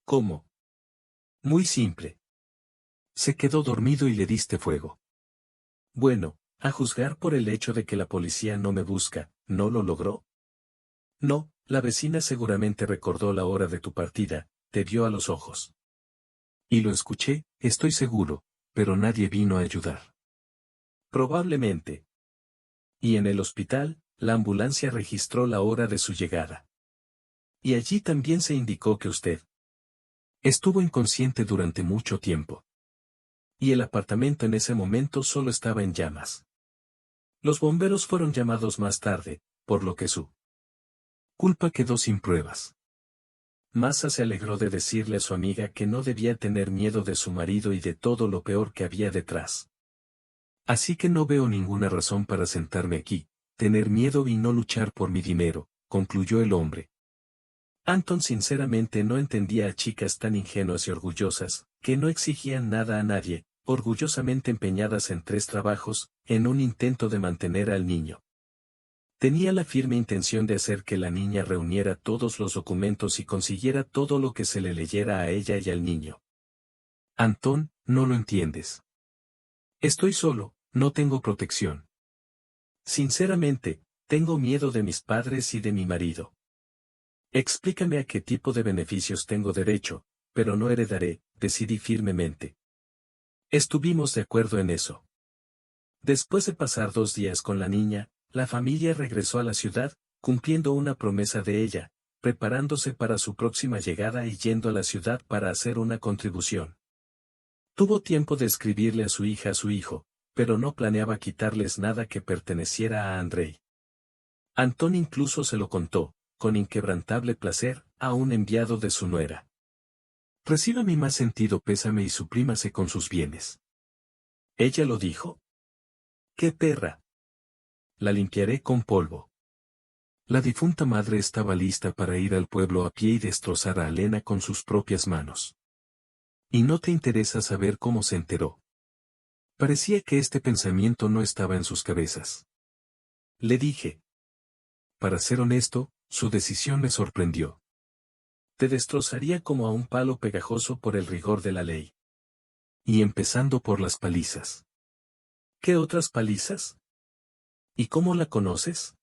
¿Cómo? Muy simple. Se quedó dormido y le diste fuego. Bueno, a juzgar por el hecho de que la policía no me busca, ¿no lo logró? No, la vecina seguramente recordó la hora de tu partida, te vio a los ojos. Y lo escuché, estoy seguro, pero nadie vino a ayudar. Probablemente. Y en el hospital, la ambulancia registró la hora de su llegada. Y allí también se indicó que usted estuvo inconsciente durante mucho tiempo. Y el apartamento en ese momento solo estaba en llamas. Los bomberos fueron llamados más tarde, por lo que su culpa quedó sin pruebas. Masa se alegró de decirle a su amiga que no debía tener miedo de su marido y de todo lo peor que había detrás. Así que no veo ninguna razón para sentarme aquí, tener miedo y no luchar por mi dinero, concluyó el hombre. Anton sinceramente no entendía a chicas tan ingenuas y orgullosas, que no exigían nada a nadie, orgullosamente empeñadas en 3 trabajos, en un intento de mantener al niño. Tenía la firme intención de hacer que la niña reuniera todos los documentos y consiguiera todo lo que se le leyera a ella y al niño. Antón, no lo entiendes. Estoy solo, no tengo protección. Sinceramente, tengo miedo de mis padres y de mi marido. Explícame a qué tipo de beneficios tengo derecho, pero no heredaré, decidí firmemente. Estuvimos de acuerdo en eso. Después de pasar 2 días con la niña, la familia regresó a la ciudad, cumpliendo una promesa de ella, preparándose para su próxima llegada y yendo a la ciudad para hacer una contribución. Tuvo tiempo de escribirle a su hija a su hijo, pero no planeaba quitarles nada que perteneciera a Andrei. Antón incluso se lo contó, con inquebrantable placer, a un enviado de su nuera. Reciba mi más sentido pésame y suprímase con sus bienes. ¿Ella lo dijo? ¡Qué perra! La limpiaré con polvo. La difunta madre estaba lista para ir al pueblo a pie y destrozar a Alena con sus propias manos. ¿Y no te interesa saber cómo se enteró? Parecía que este pensamiento no estaba en sus cabezas. Le dije. Para ser honesto, su decisión me sorprendió. Te destrozaría como a un palo pegajoso por el rigor de la ley. Y empezando por las palizas. ¿Qué otras palizas? ¿Y cómo la conoces?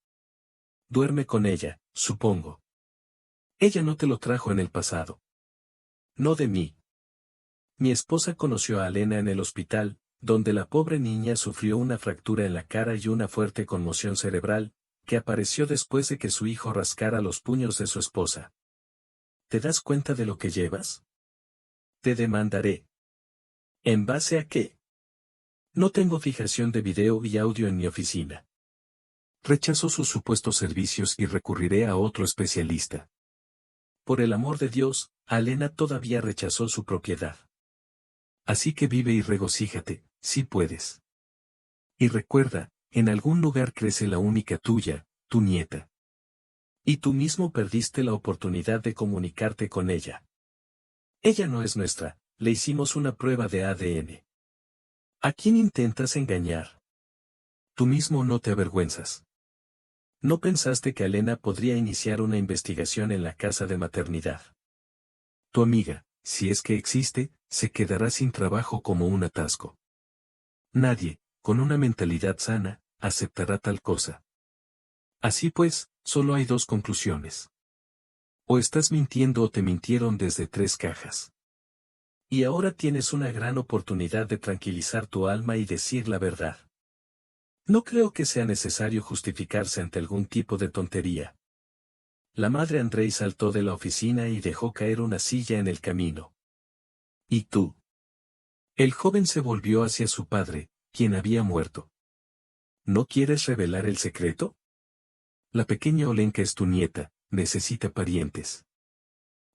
Duerme con ella, supongo. Ella no te lo trajo en el pasado. No de mí. Mi esposa conoció a Alena en el hospital, donde la pobre niña sufrió una fractura en la cara y una fuerte conmoción cerebral, que apareció después de que su hijo rascara los puños de su esposa. ¿Te das cuenta de lo que llevas? Te demandaré. ¿En base a qué? No tengo fijación de video y audio en mi oficina. Rechazo sus supuestos servicios y recurriré a otro especialista. Por el amor de Dios, Alena todavía rechazó su propiedad. Así que vive y regocíjate, si puedes. Y recuerda, en algún lugar crece la única tuya, tu nieta. Y tú mismo perdiste la oportunidad de comunicarte con ella. Ella no es nuestra, le hicimos una prueba de ADN. ¿A quién intentas engañar? Tú mismo no te avergüenzas. ¿No pensaste que Alena podría iniciar una investigación en la casa de maternidad? Tu amiga, si es que existe, se quedará sin trabajo como un atasco. Nadie, con una mentalidad sana, aceptará tal cosa. Así pues, solo hay dos conclusiones. O estás mintiendo o te mintieron desde 3 cajas. Y ahora tienes una gran oportunidad de tranquilizar tu alma y decir la verdad. No creo que sea necesario justificarse ante algún tipo de tontería. La madre Andrei saltó de la oficina y dejó caer una silla en el camino. ¿Y tú? El joven se volvió hacia su padre, quien había muerto. ¿No quieres revelar el secreto? La pequeña Olenka es tu nieta, necesita parientes.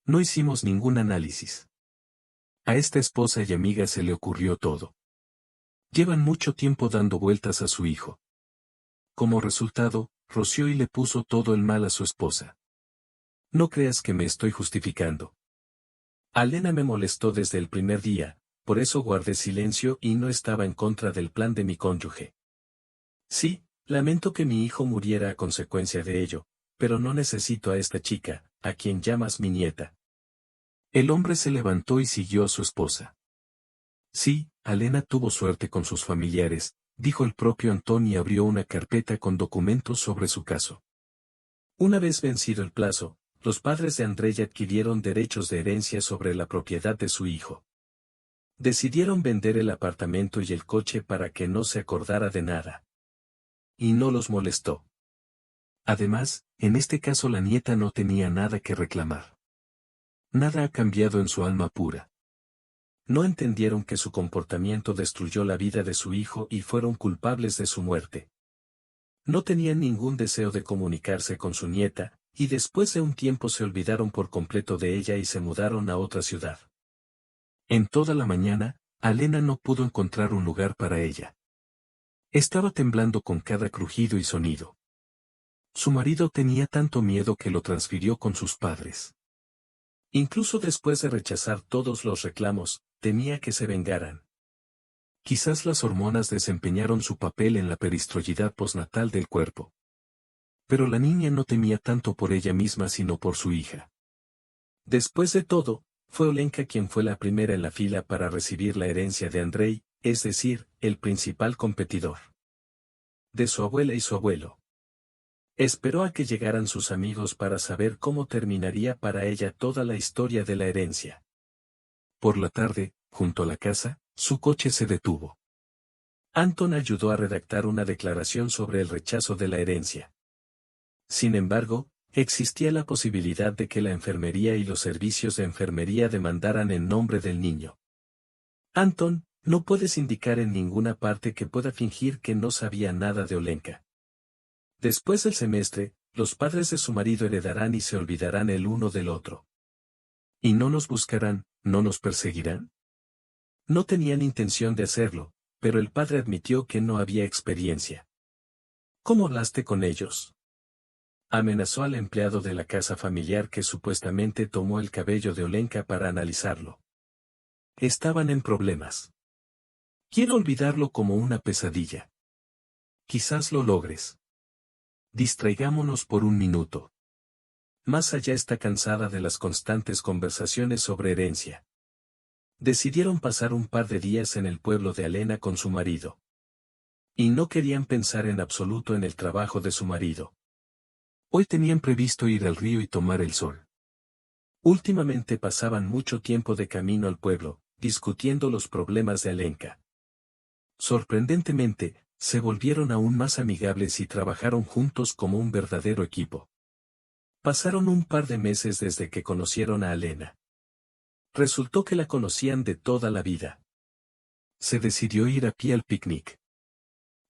No hicimos ningún análisis. A esta esposa y amiga se le ocurrió todo. Llevan mucho tiempo dando vueltas a su hijo. Como resultado, roció y le puso todo el mal a su esposa. No creas que me estoy justificando. Alena me molestó desde el primer día, por eso guardé silencio y no estaba en contra del plan de mi cónyuge. Sí, lamento que mi hijo muriera a consecuencia de ello, pero no necesito a esta chica, a quien llamas mi nieta. El hombre se levantó y siguió a su esposa. Sí, Alena tuvo suerte con sus familiares, dijo el propio Antón y abrió una carpeta con documentos sobre su caso. Una vez vencido el plazo, los padres de Andrei adquirieron derechos de herencia sobre la propiedad de su hijo. Decidieron vender el apartamento y el coche para que no se acordara de nada. Y no los molestó. Además, en este caso la nieta no tenía nada que reclamar. Nada ha cambiado en su alma pura. No entendieron que su comportamiento destruyó la vida de su hijo y fueron culpables de su muerte. No tenían ningún deseo de comunicarse con su nieta, y después de un tiempo se olvidaron por completo de ella y se mudaron a otra ciudad. En toda la mañana, Alena no pudo encontrar un lugar para ella. Estaba temblando con cada crujido y sonido. Su marido tenía tanto miedo que lo transfirió con sus padres. Incluso después de rechazar todos los reclamos, temía que se vengaran. Quizás las hormonas desempeñaron su papel en la peristroidad postnatal del cuerpo. Pero la niña no temía tanto por ella misma sino por su hija. Después de todo, fue Olenka quien fue la primera en la fila para recibir la herencia de Andrei, es decir, el principal competidor de su abuela y su abuelo. Esperó a que llegaran sus amigos para saber cómo terminaría para ella toda la historia de la herencia. Por la tarde, junto a la casa, su coche se detuvo. Anton ayudó a redactar una declaración sobre el rechazo de la herencia. Sin embargo, existía la posibilidad de que la enfermería y los servicios de enfermería demandaran en nombre del niño. Anton, No puedes indicar en ninguna parte que pueda fingir que no sabía nada de Olenka. Después del semestre, los padres de su marido heredarán y se olvidarán el uno del otro. ¿Y no nos buscarán, no nos perseguirán? No tenían intención de hacerlo, pero el padre admitió que no había experiencia. ¿Cómo hablaste con ellos? Amenazó al empleado de la casa familiar que supuestamente tomó el cabello de Olenka para analizarlo. Estaban en problemas. Quiero olvidarlo como una pesadilla. Quizás lo logres. Distraigámonos por un minuto. Más allá está cansada de las constantes conversaciones sobre herencia. Decidieron pasar un par de días en el pueblo de Alena con su marido. Y no querían pensar en absoluto en el trabajo de su marido. Hoy tenían previsto ir al río y tomar el sol. Últimamente pasaban mucho tiempo de camino al pueblo, discutiendo los problemas de Alenka. Sorprendentemente, se volvieron aún más amigables y trabajaron juntos como un verdadero equipo. Pasaron un par de meses desde que conocieron a Alena. Resultó que la conocían de toda la vida. Se decidió ir a pie al picnic.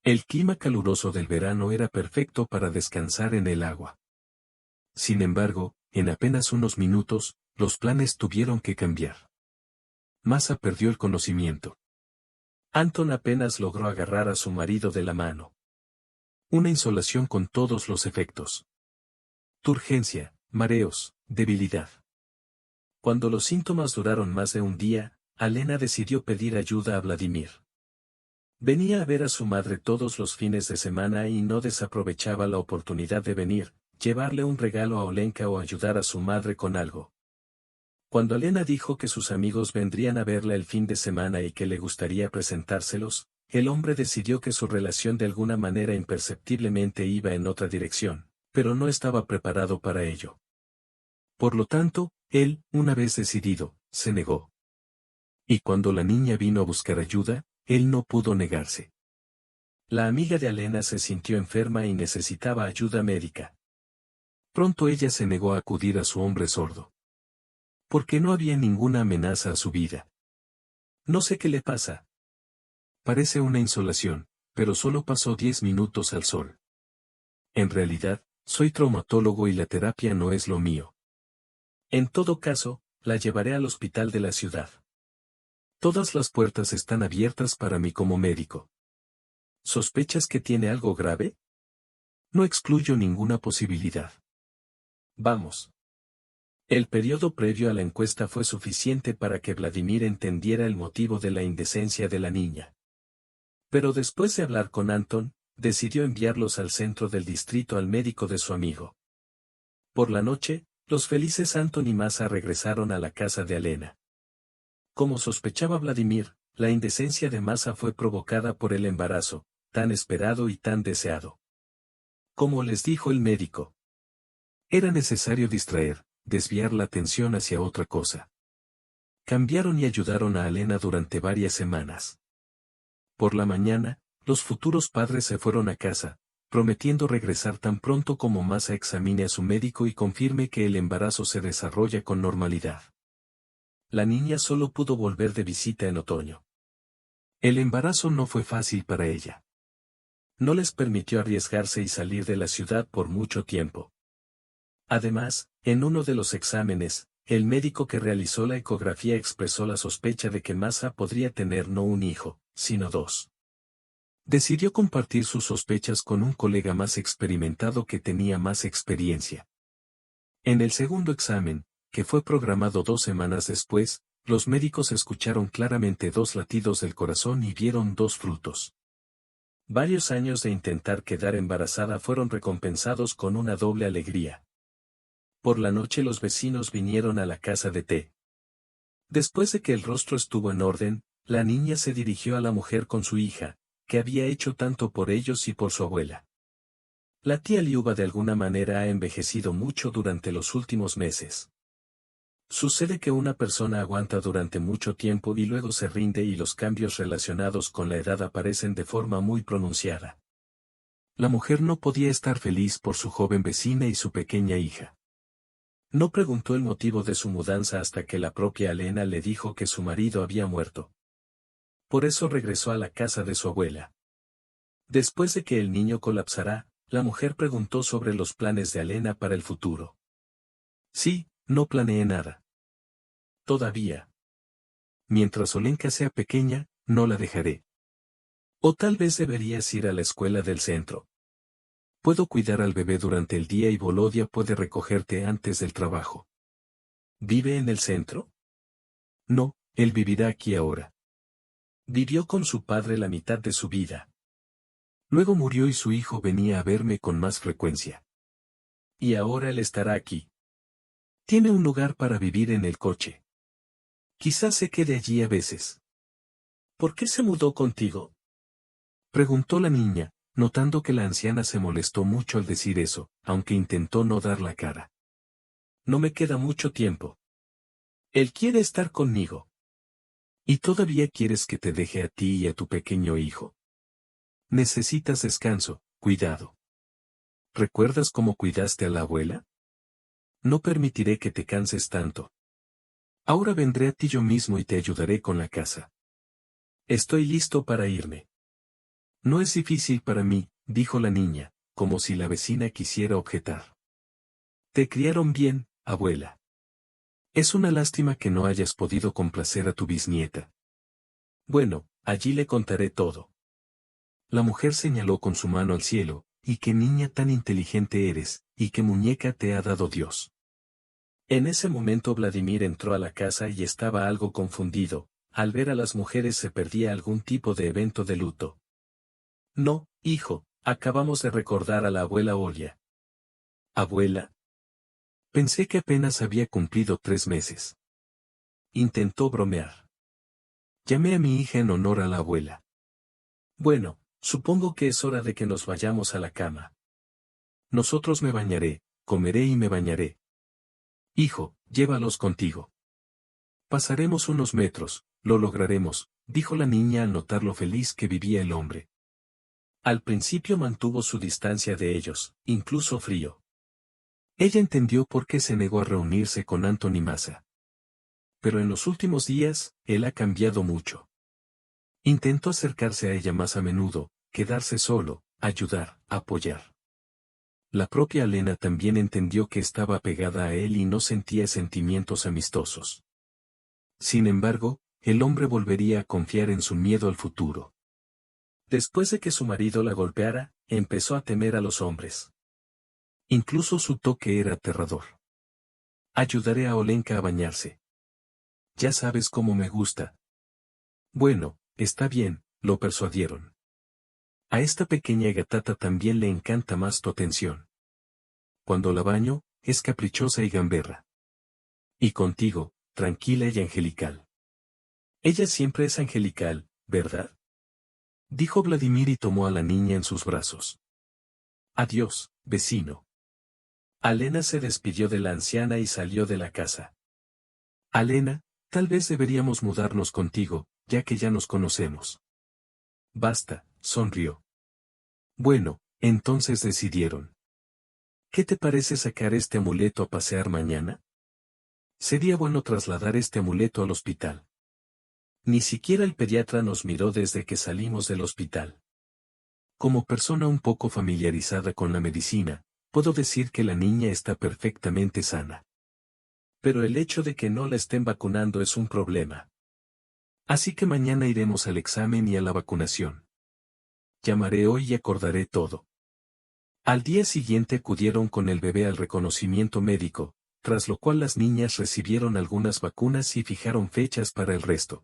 El clima caluroso del verano era perfecto para descansar en el agua. Sin embargo, en apenas unos minutos, los planes tuvieron que cambiar. Masa perdió el conocimiento. Anton apenas logró agarrar a su marido de la mano. Una insolación con todos los efectos. Turgencia, mareos, debilidad. Cuando los síntomas duraron más de un día, Alena decidió pedir ayuda a Vladimir. Venía a ver a su madre todos los fines de semana y no desaprovechaba la oportunidad de venir, llevarle un regalo a Olenka o ayudar a su madre con algo. Cuando Alena dijo que sus amigos vendrían a verla el fin de semana y que le gustaría presentárselos, el hombre decidió que su relación de alguna manera imperceptiblemente iba en otra dirección, pero no estaba preparado para ello. Por lo tanto, él, una vez decidido, se negó. Y cuando la niña vino a buscar ayuda, él no pudo negarse. La amiga de Alena se sintió enferma y necesitaba ayuda médica. Pronto ella se negó a acudir a su hombre sordo. Porque no había ninguna amenaza a su vida. No sé qué le pasa. Parece una insolación, pero solo pasó 10 minutos al sol. En realidad, soy traumatólogo y la terapia no es lo mío. En todo caso, la llevaré al hospital de la ciudad. Todas las puertas están abiertas para mí como médico. ¿Sospechas que tiene algo grave? No excluyo ninguna posibilidad. Vamos. El periodo previo a la encuesta fue suficiente para que Vladimir entendiera el motivo de la indecencia de la niña. Pero después de hablar con Anton, decidió enviarlos al centro del distrito al médico de su amigo. Por la noche, los felices Anton y Masa regresaron a la casa de Alena. Como sospechaba Vladimir, la indecencia de Masa fue provocada por el embarazo, tan esperado y tan deseado. Como les dijo el médico, era necesario distraer, desviar la atención hacia otra cosa. Cambiaron y ayudaron a Alena durante varias semanas. Por la mañana, los futuros padres se fueron a casa, prometiendo regresar tan pronto como Masa examine a su médico y confirme que el embarazo se desarrolla con normalidad. La niña solo pudo volver de visita en otoño. El embarazo no fue fácil para ella. No les permitió arriesgarse y salir de la ciudad por mucho tiempo. Además, en uno de los exámenes, el médico que realizó la ecografía expresó la sospecha de que Masa podría tener no un hijo, sino dos. Decidió compartir sus sospechas con un colega más experimentado que tenía más experiencia. En el segundo examen, que fue programado 2 semanas después, los médicos escucharon claramente 2 latidos del corazón y vieron 2 frutos. Varios años de intentar quedar embarazada fueron recompensados con una doble alegría. Por la noche los vecinos vinieron a la casa de té. Después de que el rostro estuvo en orden, la niña se dirigió a la mujer con su hija, que había hecho tanto por ellos y por su abuela. La tía Liuba de alguna manera ha envejecido mucho durante los últimos meses. Sucede que una persona aguanta durante mucho tiempo y luego se rinde y los cambios relacionados con la edad aparecen de forma muy pronunciada. La mujer no podía estar feliz por su joven vecina y su pequeña hija. No preguntó el motivo de su mudanza hasta que la propia Alena le dijo que su marido había muerto. Por eso regresó a la casa de su abuela. Después de que el niño colapsara, la mujer preguntó sobre los planes de Alena para el futuro. Sí, no planeé nada. Todavía. Mientras Olenka sea pequeña, no la dejaré. O tal vez deberías ir a la escuela del centro. Puedo cuidar al bebé durante el día y Volodia puede recogerte antes del trabajo. ¿Vive en el centro? No, él vivirá aquí ahora. Vivió con su padre la mitad de su vida. Luego murió y su hijo venía a verme con más frecuencia. Y ahora él estará aquí. Tiene un lugar para vivir en el coche. Quizás se quede allí a veces. ¿Por qué se mudó contigo? Preguntó la niña, notando que la anciana se molestó mucho al decir eso, aunque intentó no dar la cara. No me queda mucho tiempo. Él quiere estar conmigo. ¿Y todavía quieres que te deje a ti y a tu pequeño hijo? Necesitas descanso, cuidado. ¿Recuerdas cómo cuidaste a la abuela? No permitiré que te canses tanto. Ahora vendré a ti yo mismo y te ayudaré con la casa. Estoy listo para irme. No es difícil para mí, dijo la niña, como si la vecina quisiera objetar. Te criaron bien, abuela. Es una lástima que no hayas podido complacer a tu bisnieta. Bueno, allí le contaré todo. La mujer señaló con su mano al cielo, y qué niña tan inteligente eres, y qué muñeca te ha dado Dios. En ese momento Vladimir entró a la casa y estaba algo confundido, al ver a las mujeres se perdía algún tipo de evento de luto. No, hijo, acabamos de recordar a la abuela Olia. ¿Abuela? Pensé que apenas había cumplido 3 meses. Intentó bromear. Llamé a mi hija en honor a la abuela. Bueno, supongo que es hora de que nos vayamos a la cama. Nosotros me bañaré, comeré y me bañaré. Hijo, llévalos contigo. Pasaremos unos metros, lo lograremos, dijo la niña al notar lo feliz que vivía el hombre. Al principio mantuvo su distancia de ellos, incluso frío. Ella entendió por qué se negó a reunirse con Anthony Massa. Pero en los últimos días, él ha cambiado mucho. Intentó acercarse a ella más a menudo, quedarse solo, ayudar, apoyar. La propia Alena también entendió que estaba pegada a él y no sentía sentimientos amistosos. Sin embargo, el hombre volvería a confiar en su miedo al futuro. Después de que su marido la golpeara, empezó a temer a los hombres. Incluso su toque era aterrador. Ayudaré a Olenka a bañarse. Ya sabes cómo me gusta. Bueno, está bien, lo persuadieron. A esta pequeña gatata también le encanta más tu atención. Cuando la baño, es caprichosa y gamberra. Y contigo, tranquila y angelical. Ella siempre es angelical, ¿verdad? Dijo Vladimir y tomó a la niña en sus brazos. Adiós, vecino. Alena se despidió de la anciana y salió de la casa. Alena, tal vez deberíamos mudarnos contigo, ya que ya nos conocemos. Basta, sonrió. Bueno, entonces decidieron. ¿Qué te parece sacar este amuleto a pasear mañana? Sería bueno trasladar este amuleto al hospital. Ni siquiera el pediatra nos miró desde que salimos del hospital. Como persona un poco familiarizada con la medicina, puedo decir que la niña está perfectamente sana. Pero el hecho de que no la estén vacunando es un problema. Así que mañana iremos al examen y a la vacunación. Llamaré hoy y acordaré todo. Al día siguiente acudieron con el bebé al reconocimiento médico, tras lo cual las niñas recibieron algunas vacunas y fijaron fechas para el resto.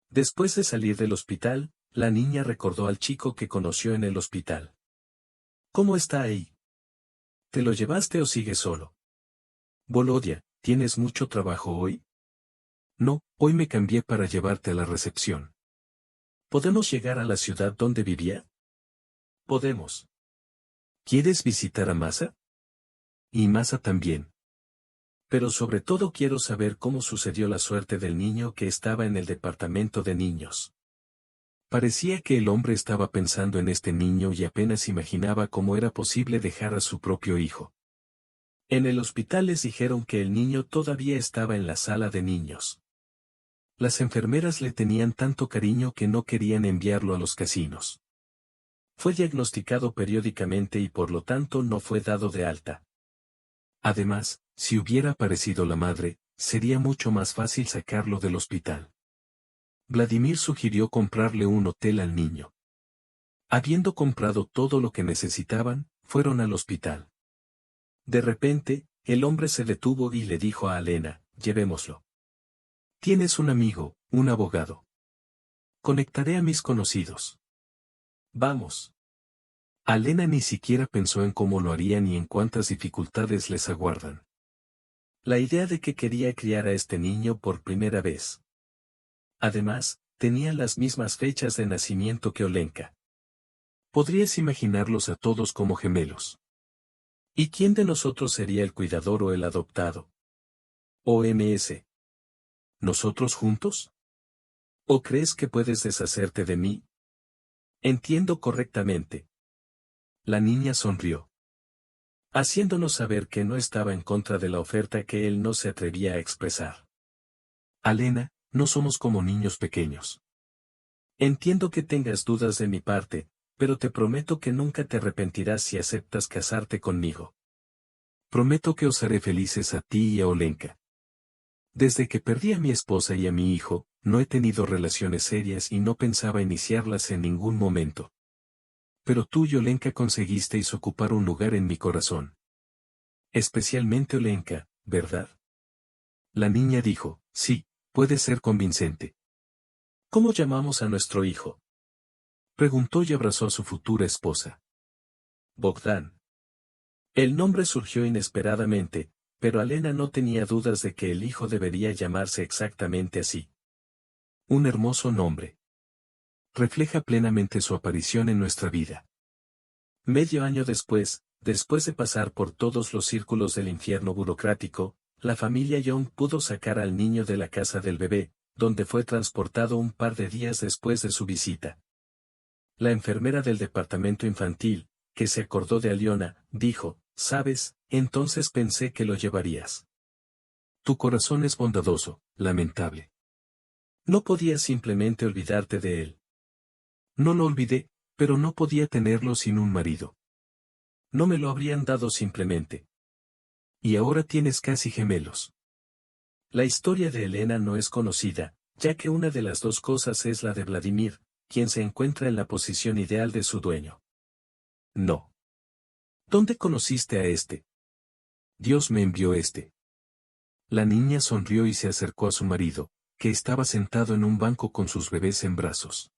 Después de salir del hospital, la niña recordó al chico que conoció en el hospital. ¿Cómo está ahí? ¿Te lo llevaste o sigues solo? Volodia, ¿tienes mucho trabajo hoy? No, hoy me cambié para llevarte a la recepción. ¿Podemos llegar a la ciudad donde vivía? Podemos. ¿Quieres visitar a Massa? Y Massa también. Pero sobre todo quiero saber cómo sucedió la suerte del niño que estaba en el departamento de niños. Parecía que el hombre estaba pensando en este niño y apenas imaginaba cómo era posible dejar a su propio hijo. En el hospital les dijeron que el niño todavía estaba en la sala de niños. Las enfermeras le tenían tanto cariño que no querían enviarlo a los casinos. Fue diagnosticado periódicamente y por lo tanto no fue dado de alta. Además, si hubiera aparecido la madre, sería mucho más fácil sacarlo del hospital. Vladimir sugirió comprarle un hotel al niño. Habiendo comprado todo lo que necesitaban, fueron al hospital. De repente, el hombre se detuvo y le dijo a Alena, llevémoslo. Tienes un amigo, un abogado. Conectaré a mis conocidos. Vamos. Alena ni siquiera pensó en cómo lo haría ni en cuántas dificultades les aguardan. La idea de que quería criar a este niño por primera vez. Además, tenían las mismas fechas de nacimiento que Olenka. Podrías imaginarlos a todos como gemelos. ¿Y quién de nosotros sería el cuidador o el adoptado? OMS. ¿Nosotros juntos? ¿O crees que puedes deshacerte de mí? Entiendo correctamente. La niña sonrió, haciéndonos saber que no estaba en contra de la oferta que él no se atrevía a expresar. Alena, no somos como niños pequeños. Entiendo que tengas dudas de mi parte, pero te prometo que nunca te arrepentirás si aceptas casarte conmigo. Prometo que os haré felices a ti y a Olenka. Desde que perdí a mi esposa y a mi hijo, no he tenido relaciones serias y no pensaba iniciarlas en ningún momento. Pero tú y Olenka conseguisteis ocupar un lugar en mi corazón. Especialmente Olenka, ¿verdad? La niña dijo, sí, puede ser convincente. ¿Cómo llamamos a nuestro hijo? Preguntó y abrazó a su futura esposa. Bogdan. El nombre surgió inesperadamente, pero Alena no tenía dudas de que el hijo debería llamarse exactamente así. Un hermoso nombre. Refleja plenamente su aparición en nuestra vida. Medio año después de pasar por todos los círculos del infierno burocrático, la familia Young pudo sacar al niño de la casa del bebé, donde fue transportado un par de días después de su visita. La enfermera del departamento infantil, que se acordó de Aliona, dijo, «¿Sabes? Entonces pensé que lo llevarías. Tu corazón es bondadoso, lamentable. No podías simplemente olvidarte de él». No lo olvidé, pero no podía tenerlo sin un marido. No me lo habrían dado simplemente. Y ahora tienes casi gemelos. La historia de Elena no es conocida, ya que una de las dos cosas es la de Vladimir, quien se encuentra en la posición ideal de su dueño. No. ¿Dónde conociste a este? Dios me envió este. La niña sonrió y se acercó a su marido, que estaba sentado en un banco con sus bebés en brazos.